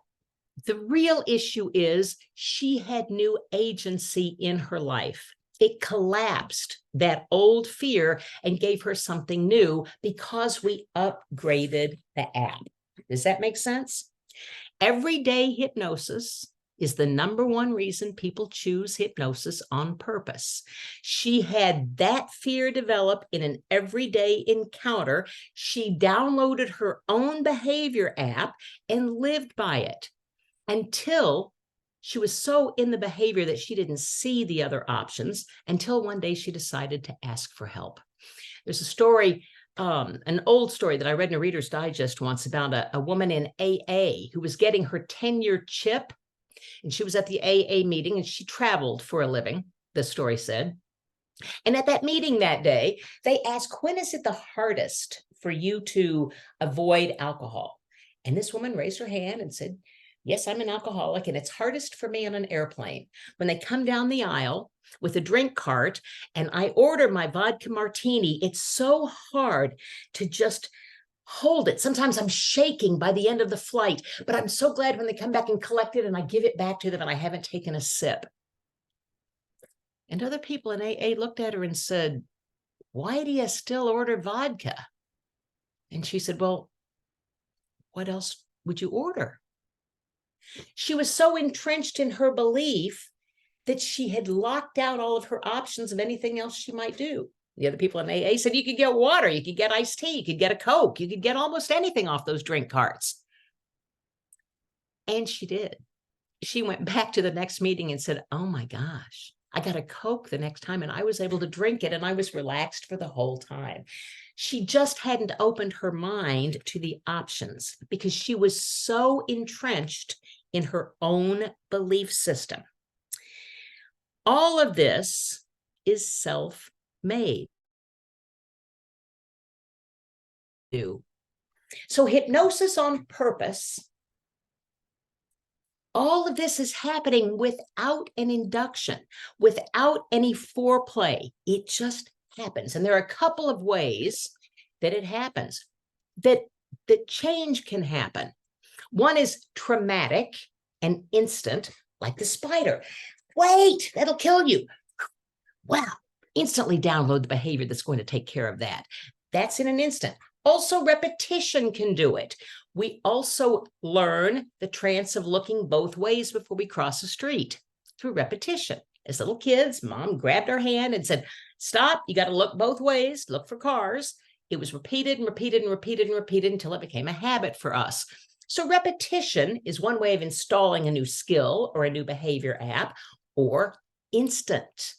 the real issue is she had new agency in her life. It collapsed that old fear and gave her something new because we upgraded the app. Does that make sense? Everyday hypnosis is the #1 reason people choose hypnosis on purpose. She had that fear develop in an everyday encounter. She downloaded her own behavior app and lived by it until she was so in the behavior that she didn't see the other options, until one day she decided to ask for help. There's a story, an old story that I read in a Reader's Digest once about a woman in AA who was getting her 10-year chip, and she was at the AA meeting and she traveled for a living, the story said. And at that meeting that day, they asked, when is it the hardest for you to avoid alcohol? And this woman raised her hand and said, yes, I'm an alcoholic, and it's hardest for me on an airplane. When they come down the aisle with a drink cart and I order my vodka martini, it's so hard to just hold it. Sometimes I'm shaking by the end of the flight, but I'm so glad when they come back and collect it and I give it back to them and I haven't taken a sip. And other people in AA looked at her and said, why do you still order vodka? And she said, well, what else would you order? She was so entrenched in her belief that she had locked out all of her options of anything else she might do. The other people in AA said, you could get water, you could get iced tea, you could get a Coke, you could get almost anything off those drink carts. And she did. She went back to the next meeting and said, oh my gosh, I got a Coke the next time and I was able to drink it and I was relaxed for the whole time. She just hadn't opened her mind to the options because she was so entrenched in her own belief system. All of this is self-made. So hypnosis on purpose, all of this is happening without an induction, without any foreplay. It just happens. And there are a couple of ways that it happens, that change can happen. One is traumatic and instant, like the spider. Wait, that'll kill you. Wow, instantly download the behavior that's going to take care of that. That's in an instant. Also, repetition can do it. We also learn the trance of looking both ways before we cross the street through repetition. As little kids, mom grabbed our hand and said, stop, you got to look both ways, look for cars. It was repeated and repeated and repeated and repeated until it became a habit for us. So repetition is one way of installing a new skill or a new behavior app, or instant.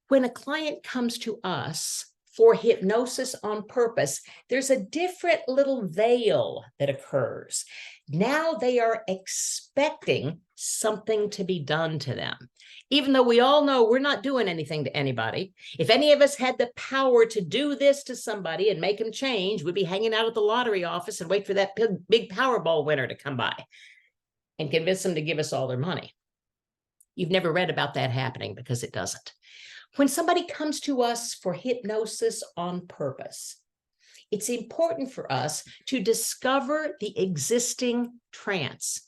When a client comes to us for hypnosis on purpose, there's a different little veil that occurs. Now they are expecting something to be done to them. Even though we all know we're not doing anything to anybody. If any of us had the power to do this to somebody and make them change, we'd be hanging out at the lottery office and wait for that big Powerball winner to come by and convince them to give us all their money. You've never read about that happening because it doesn't. When somebody comes to us for hypnosis on purpose, it's important for us to discover the existing trance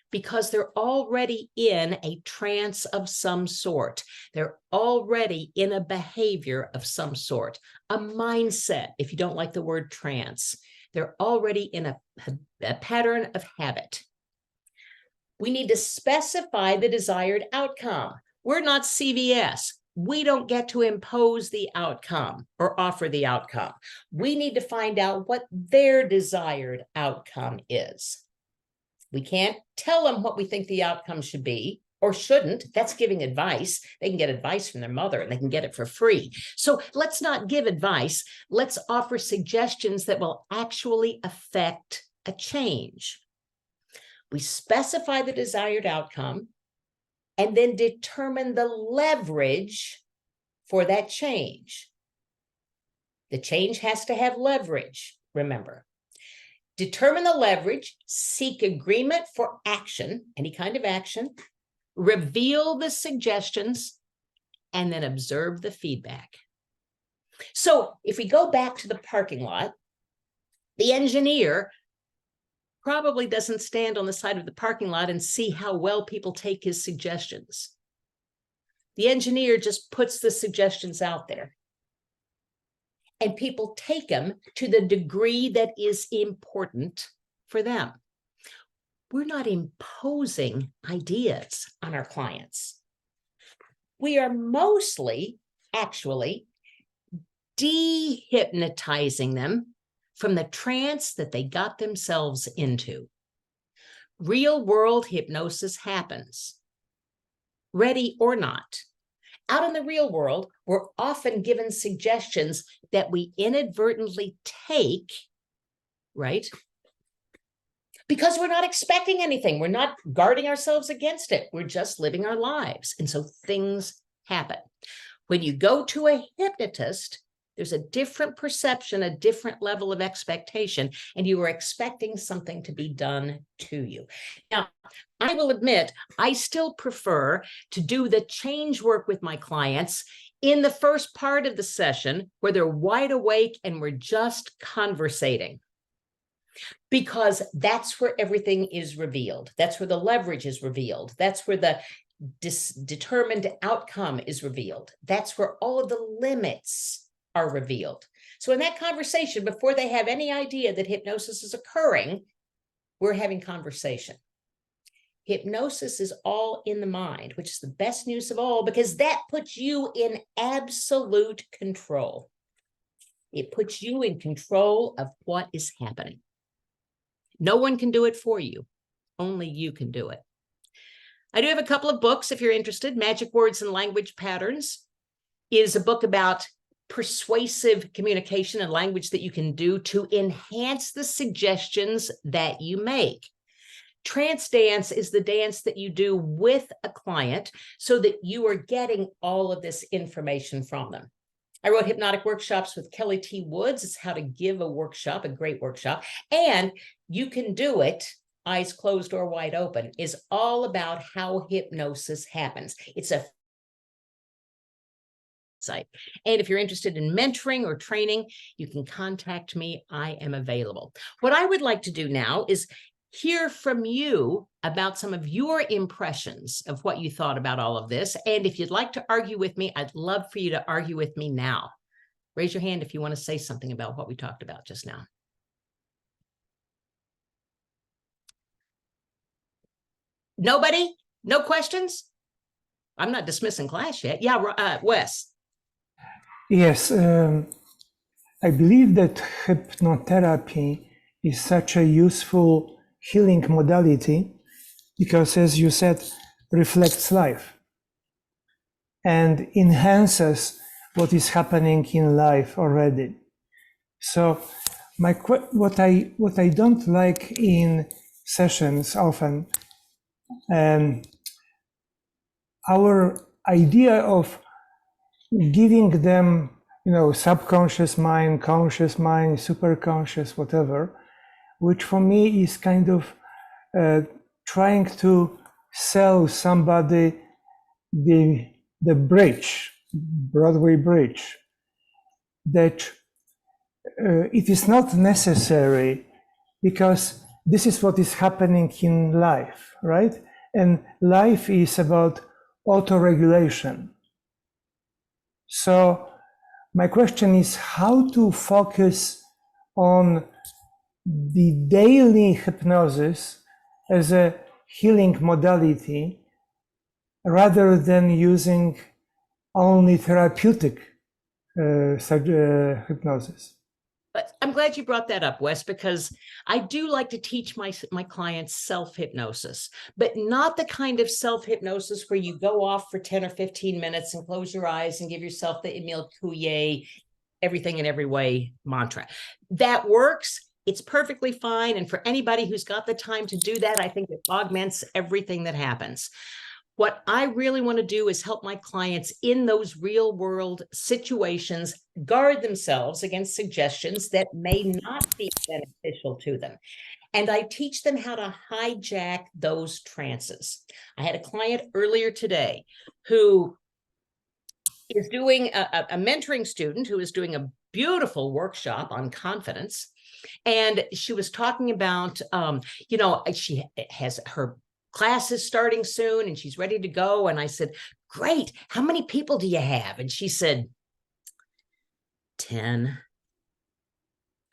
because they're already in a trance of some sort. They're already in a behavior of some sort, a mindset, if you don't like the word trance. They're already in a pattern of habit. We need to specify the desired outcome. We're not CVS. We don't get to impose the outcome or offer the outcome. We need to find out what their desired outcome is. We can't tell them what we think the outcome should be or shouldn't. That's giving advice. They can get advice from their mother and they can get it for free. So let's not give advice. Let's offer suggestions that will actually affect a change. We specify the desired outcome and then determine the leverage for that change. The change has to have leverage, remember. Determine the leverage, seek agreement for action, any kind of action, reveal the suggestions, and then observe the feedback. So if we go back to the parking lot, the engineer probably doesn't stand on the side of the parking lot and see how well people take his suggestions. The engineer just puts the suggestions out there. And people take them to the degree that is important for them. We're not imposing ideas on our clients. We are mostly actually dehypnotizing them from the trance that they got themselves into. Real world hypnosis happens, ready or not. Out in the real world, we're often given suggestions that we inadvertently take, right? Because we're not expecting anything. We're not guarding ourselves against it. We're just living our lives. And so things happen. When you go to a hypnotist, there's a different perception, a different level of expectation, and you are expecting something to be done to you. Now, I will admit, I still prefer to do the change work with my clients in the first part of the session where they're wide awake and we're just conversating. Because that's where everything is revealed. That's where the leverage is revealed. That's where the determined outcome is revealed. That's where all of the limits are revealed. So in that conversation, before they have any idea that hypnosis is occurring, we're having conversation. Hypnosis is all in the mind, which is the best news of all, because that puts you in absolute control. It puts you in control of what is happening. No one can do it for you. Only you can do it. I do have a couple of books if you're interested. Magic Words and Language Patterns is a book about persuasive communication and language that you can do to enhance the suggestions that you make. Trance dance is the dance that you do with a client so that you are getting all of this information from them. I wrote hypnotic workshops with Kelly T. Woods. It's how to give a workshop, a great workshop. And you can do it, eyes closed or wide open, is all about how hypnosis happens. It's a site. And if you're interested in mentoring or training, you can contact me. I am available. What I would like to do now is hear from you about some of your impressions of what you thought about all of this. And if you'd like to argue with me, I'd love for you to argue with me now. Raise your hand if you want to say something about what we talked about just now. Nobody? No questions? I'm not dismissing class yet. Yeah, Wes. Yes, I believe that hypnotherapy is such a useful healing modality because, as you said, reflects life and enhances what is happening in life already. So, what I don't like in sessions often, our idea of giving them, subconscious mind, conscious mind, superconscious, whatever, which for me is kind of trying to sell somebody the bridge, Broadway bridge, that it is not necessary because this is what is happening in life, right? And life is about auto-regulation. So my question is how to focus on the daily hypnosis as a healing modality rather than using only therapeutic hypnosis. But I'm glad you brought that up, Wes, because I do like to teach my clients self-hypnosis, but not the kind of self-hypnosis where you go off for 10 or 15 minutes and close your eyes and give yourself the Emile Couillet, everything in every way mantra. That works. It's perfectly fine. And for anybody who's got the time to do that, I think it augments everything that happens. What I really want to do is help my clients in those real world situations guard themselves against suggestions that may not be beneficial to them. And I teach them how to hijack those trances. I had a client earlier today who is doing a mentoring student who is doing a beautiful workshop on confidence. And she was talking about, she has her class is starting soon and she's ready to go. And I said, great. How many people do you have? And she said, 10.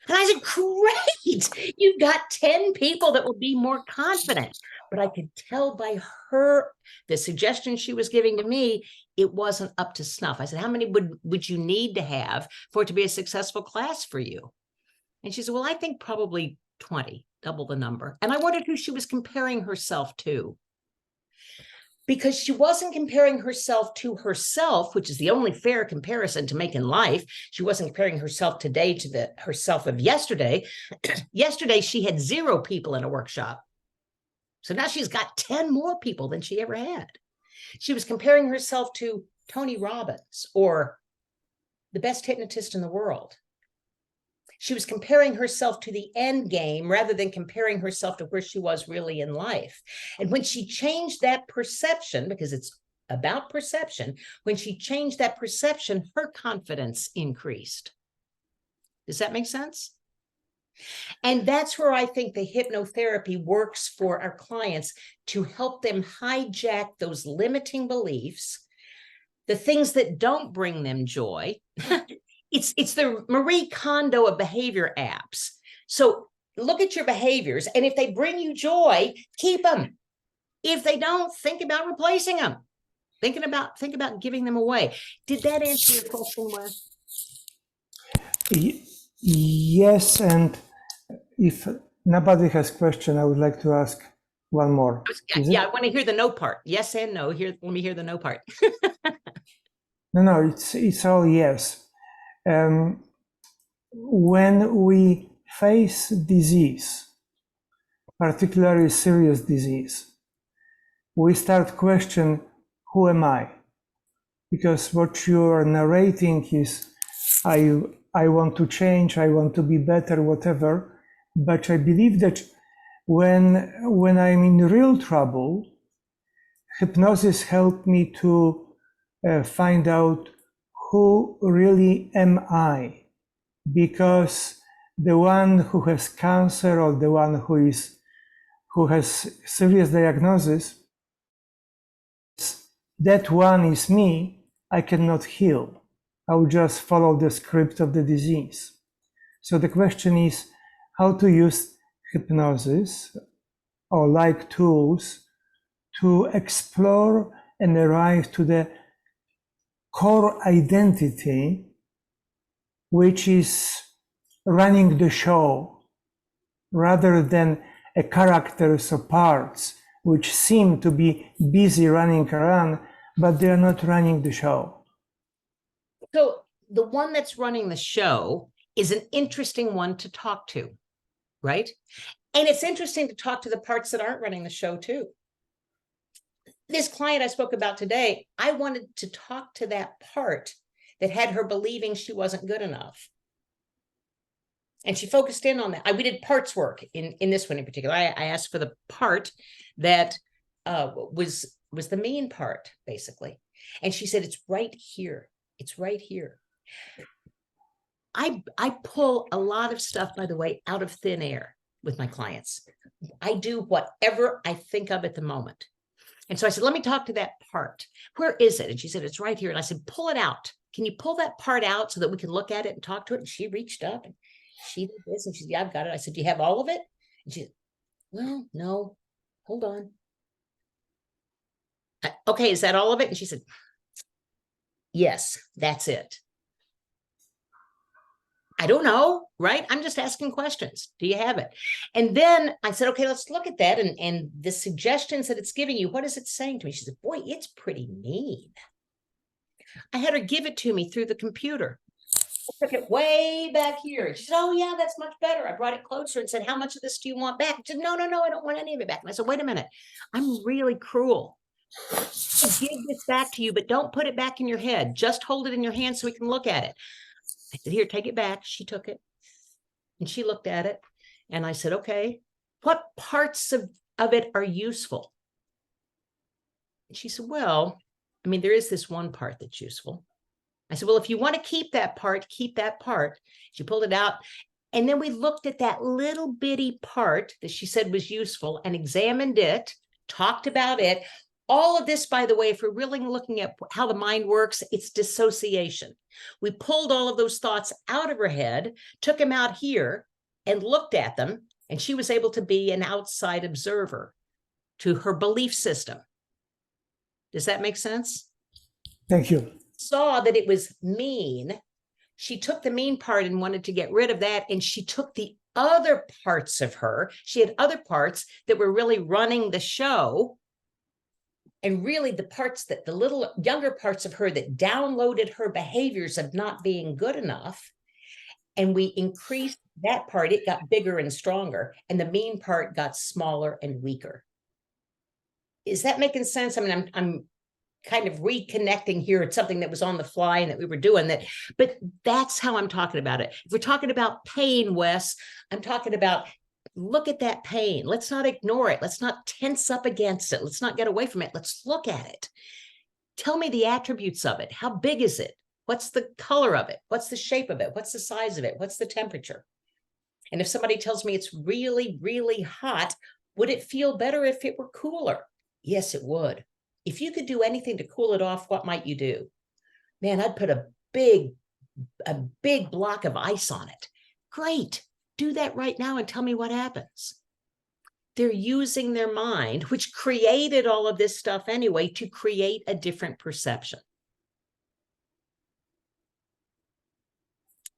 And I said, great. You've got 10 people that will be more confident. But I could tell by her, the suggestion she was giving to me, it wasn't up to snuff. I said, how many would you need to have for it to be a successful class for you? And she said, well, I think probably 20, double the number. And I wondered who she was comparing herself to. Because she wasn't comparing herself to herself, which is the only fair comparison to make in life. She wasn't comparing herself today to herself of yesterday. Yesterday, she had 0 people in a workshop. So now she's got 10 more people than she ever had. She was comparing herself to Tony Robbins or the best hypnotist in the world. She was comparing herself to the end game rather than comparing herself to where she was really in life. And when she changed that perception, because it's about perception, when she changed that perception, her confidence increased. Does that make sense? And that's where I think the hypnotherapy works for our clients to help them hijack those limiting beliefs, the things that don't bring them joy. It's the Marie Kondo of behavior apps. So look at your behaviors, and if they bring you joy, keep them. If they don't, think about replacing them. Think about giving them away. Did that answer your question, Wes? Yes, and if nobody has question, I would like to ask one more. Yeah, I want to hear the no part. Yes and no. Let me hear the no part. No, it's all yes. When we face disease, particularly serious disease, we start question, who am I? Because what you are narrating is, I want to change, I want to be better, whatever. But I believe that when I'm in real trouble, hypnosis helped me to find out who really am I. Because the one who has cancer or the one who has serious diagnosis, that one is me, I cannot heal. I would just follow the script of the disease. So the question is how to use hypnosis or like tools to explore and arrive to the core identity, which is running the show, rather than a characters or parts which seem to be busy running around, but they are not running the show. So the one that's running the show is an interesting one to talk to, right? And it's interesting to talk to the parts that aren't running the show too. This client I spoke about today, I wanted to talk to that part that had her believing she wasn't good enough. And she focused in on that. We did parts work in this one in particular. I asked for the part that was the mean part, basically. And she said, it's right here. It's right here. I pull a lot of stuff, by the way, out of thin air with my clients. I do whatever I think of at the moment. And so I said, let me talk to that part. Where is it? And she said, it's right here. And I said, pull it out. Can you pull that part out so that we can look at it and talk to it? And she reached up and she did this. And she said, yeah, I've got it. I said, do you have all of it? And she said, well, no, hold on. Okay, is that all of it? And she said, yes, that's it. I don't know, right? I'm just asking questions. Do you have it? And then I said, okay, let's look at that. And the suggestions that it's giving you, what is it saying to me? She said, boy, it's pretty mean. I had her give it to me through the computer. I took it way back here. She said, oh yeah, that's much better. I brought it closer and said, how much of this do you want back? She said, no, I don't want any of it back. And I said, wait a minute, I'm really cruel. I'll give this back to you, but don't put it back in your head. Just hold it in your hand so we can look at it. I said, here, take it back. She took it and she looked at it. And I said, okay, what parts of it are useful? And she said, well, I mean, there is this one part that's useful. I said, well, if you want to keep that part, keep that part. She pulled it out. And then we looked at that little bitty part that she said was useful and examined it, talked about it. All of this, by the way, if we're really looking at how the mind works, it's dissociation. We pulled all of those thoughts out of her head, took them out here and looked at them. And she was able to be an outside observer to her belief system. Does that make sense? Thank you. Saw that it was mean. She took the mean part and wanted to get rid of that. And she took the other parts of her. She had other parts that were really running the show. And really the parts that the little younger parts of her that downloaded her behaviors of not being good enough. And we increased that part. It got bigger and stronger. And the mean part got smaller and weaker. Is that making sense? I mean, I'm kind of reconnecting here. It's something that was on the fly and that we were doing that, but that's how I'm talking about it. If we're talking about pain, Wes, I'm talking about look at that pain. Let's not ignore it. Let's not tense up against it. Let's not get away from it. Let's look at it. Tell me the attributes of it. How big is it? What's the color of it? What's the shape of it? What's the size of it? What's the temperature? And if somebody tells me it's really, really hot, would it feel better if it were cooler? Yes, it would. If you could do anything to cool it off, what might you do? Man, I'd put a big block of ice on it. Great. Do that right now and tell me what happens. They're using their mind, which created all of this stuff anyway, to create a different perception.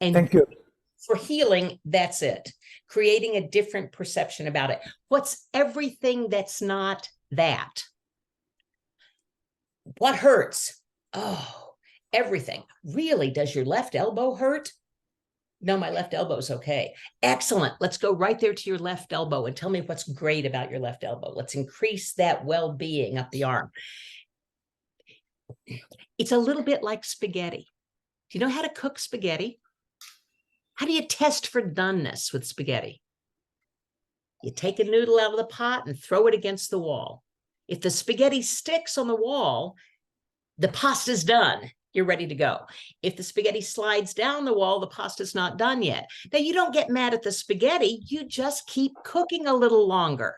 And thank you. For healing, that's it. Creating a different perception about it. What's everything that's not that? What hurts? Oh, everything. Really? Does your left elbow hurt? No, my left elbow's okay. Excellent. Let's go right there to your left elbow and tell me what's great about your left elbow. Let's increase that well-being up the arm. It's a little bit like spaghetti. Do you know how to cook spaghetti? How do you test for doneness with spaghetti? You take a noodle out of the pot and throw it against the wall. If the spaghetti sticks on the wall, the pasta's done. You're ready to go. If the spaghetti slides down the wall, the pasta's not done yet. Now, you don't get mad at the spaghetti. You just keep cooking a little longer.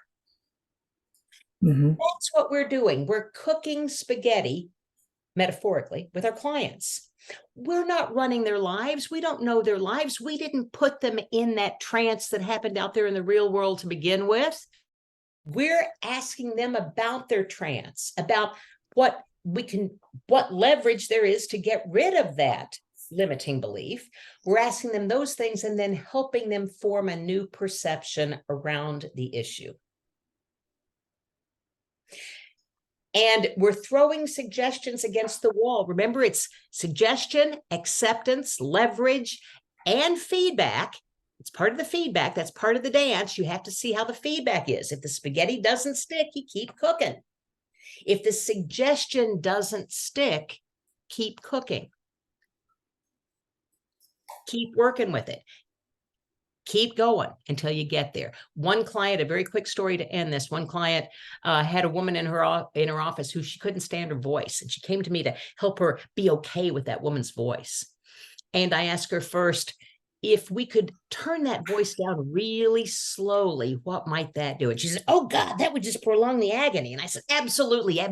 That's what we're doing. We're cooking spaghetti, metaphorically, with our clients. We're not running their lives. We don't know their lives. We didn't put them in that trance that happened out there in the real world to begin with. We're asking them about their trance, about what leverage there is to get rid of that limiting belief. We're asking them those things and then helping them form a new perception around the issue. And we're throwing suggestions against the wall. Remember, it's suggestion, acceptance, leverage, and feedback. It's part of the feedback. That's part of the dance. You have to see how the feedback is. If the spaghetti doesn't stick, you keep cooking. If the suggestion doesn't stick, keep cooking. Keep working with it. Keep going until you get there. One client, a very quick story to end this. One client had a woman in her office who she couldn't stand her voice. And she came to me to help her be okay with that woman's voice. And I asked her first, if we could turn that voice down really slowly, what might that do? And she said, oh God, that would just prolong the agony. And I said, absolutely,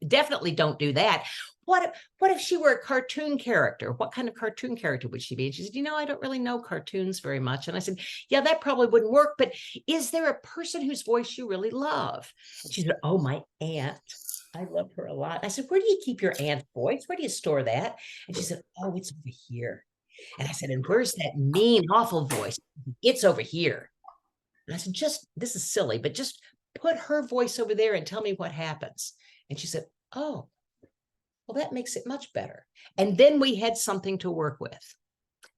definitely don't do that. What if she were a cartoon character? What kind of cartoon character would she be? And she said, you know, I don't really know cartoons very much. And I said, yeah, that probably wouldn't work. But is there a person whose voice you really love? And she said, oh, my aunt. I love her a lot. I said, where do you keep your aunt's voice? Where do you store that? And she said, oh, it's over here. And I said, and where's that mean, awful voice? It's over here. And I said, this is silly, but just put her voice over there and tell me what happens. And she said, oh, well, that makes it much better. And then we had something to work with.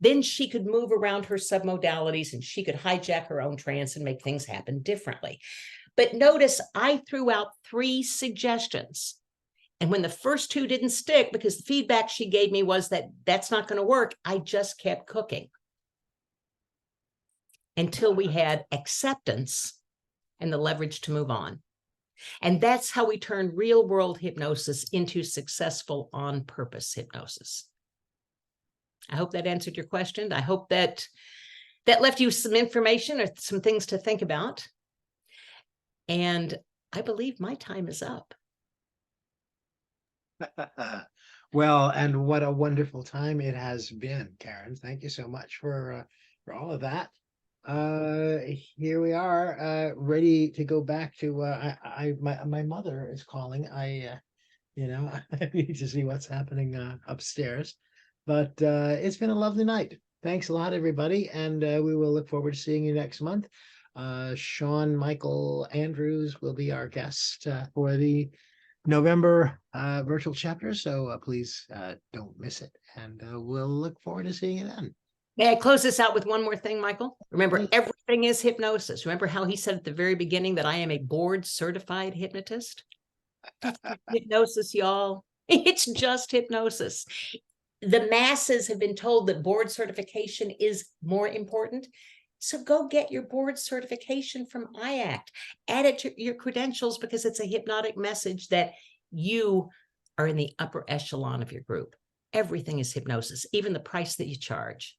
Then she could move around her submodalities and she could hijack her own trance and make things happen differently. But notice I threw out 3 suggestions. And when the first 2 didn't stick, because the feedback she gave me was that that's not going to work, I just kept cooking until we had acceptance and the leverage to move on. And that's how we turn real world hypnosis into successful on purpose hypnosis. I hope that answered your question. I hope that left you some information or some things to think about. And I believe my time is up. Well, and what a wonderful time it has been, Karen. Thank you so much for all of that. Here we are, ready to go back to my mother is calling. I need to see what's happening upstairs. But it's been a lovely night. Thanks a lot, everybody, and we will look forward to seeing you next month. Sean Michael Andrews will be our guest for the November virtual chapter, so please don't miss it, and we'll look forward to seeing you then. May I close this out with one more thing, Michael? Remember, everything is hypnosis. Remember how he said at the very beginning that I am a board certified hypnotist? Hypnosis, y'all. It's just hypnosis. The masses have been told that board certification is more important. So go get your board certification from IACT. Add it to your credentials because it's a hypnotic message that you are in the upper echelon of your group. Everything is hypnosis, even the price that you charge.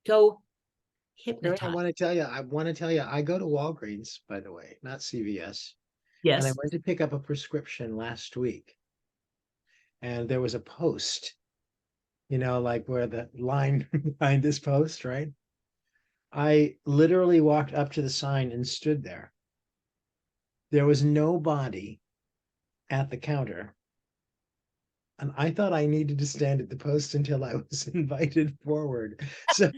Go hypnotize. I want to tell you, I go to Walgreens, by the way, not CVS. Yes. And I went to pick up a prescription last week. And there was a post, like where the line behind this post, right? I literally walked up to the sign and stood there. There was nobody at the counter. And I thought I needed to stand at the post until I was invited forward. So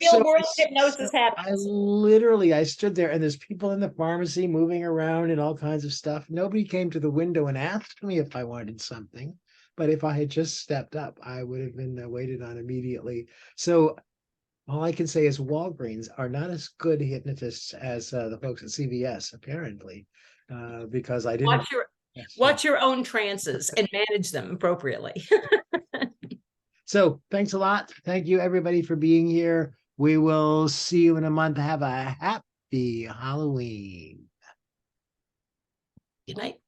Real world hypnosis happens. I stood there and there's people in the pharmacy moving around and all kinds of stuff. Nobody came to the window and asked me if I wanted something. But if I had just stepped up, I would have been waited on immediately. So all I can say is Walgreens are not as good hypnotists as the folks at CVS, apparently, because I didn't. Watch your own trances and manage them appropriately. So thanks a lot. Thank you, everybody, for being here. We will see you in a month. Have a happy Halloween. Good night.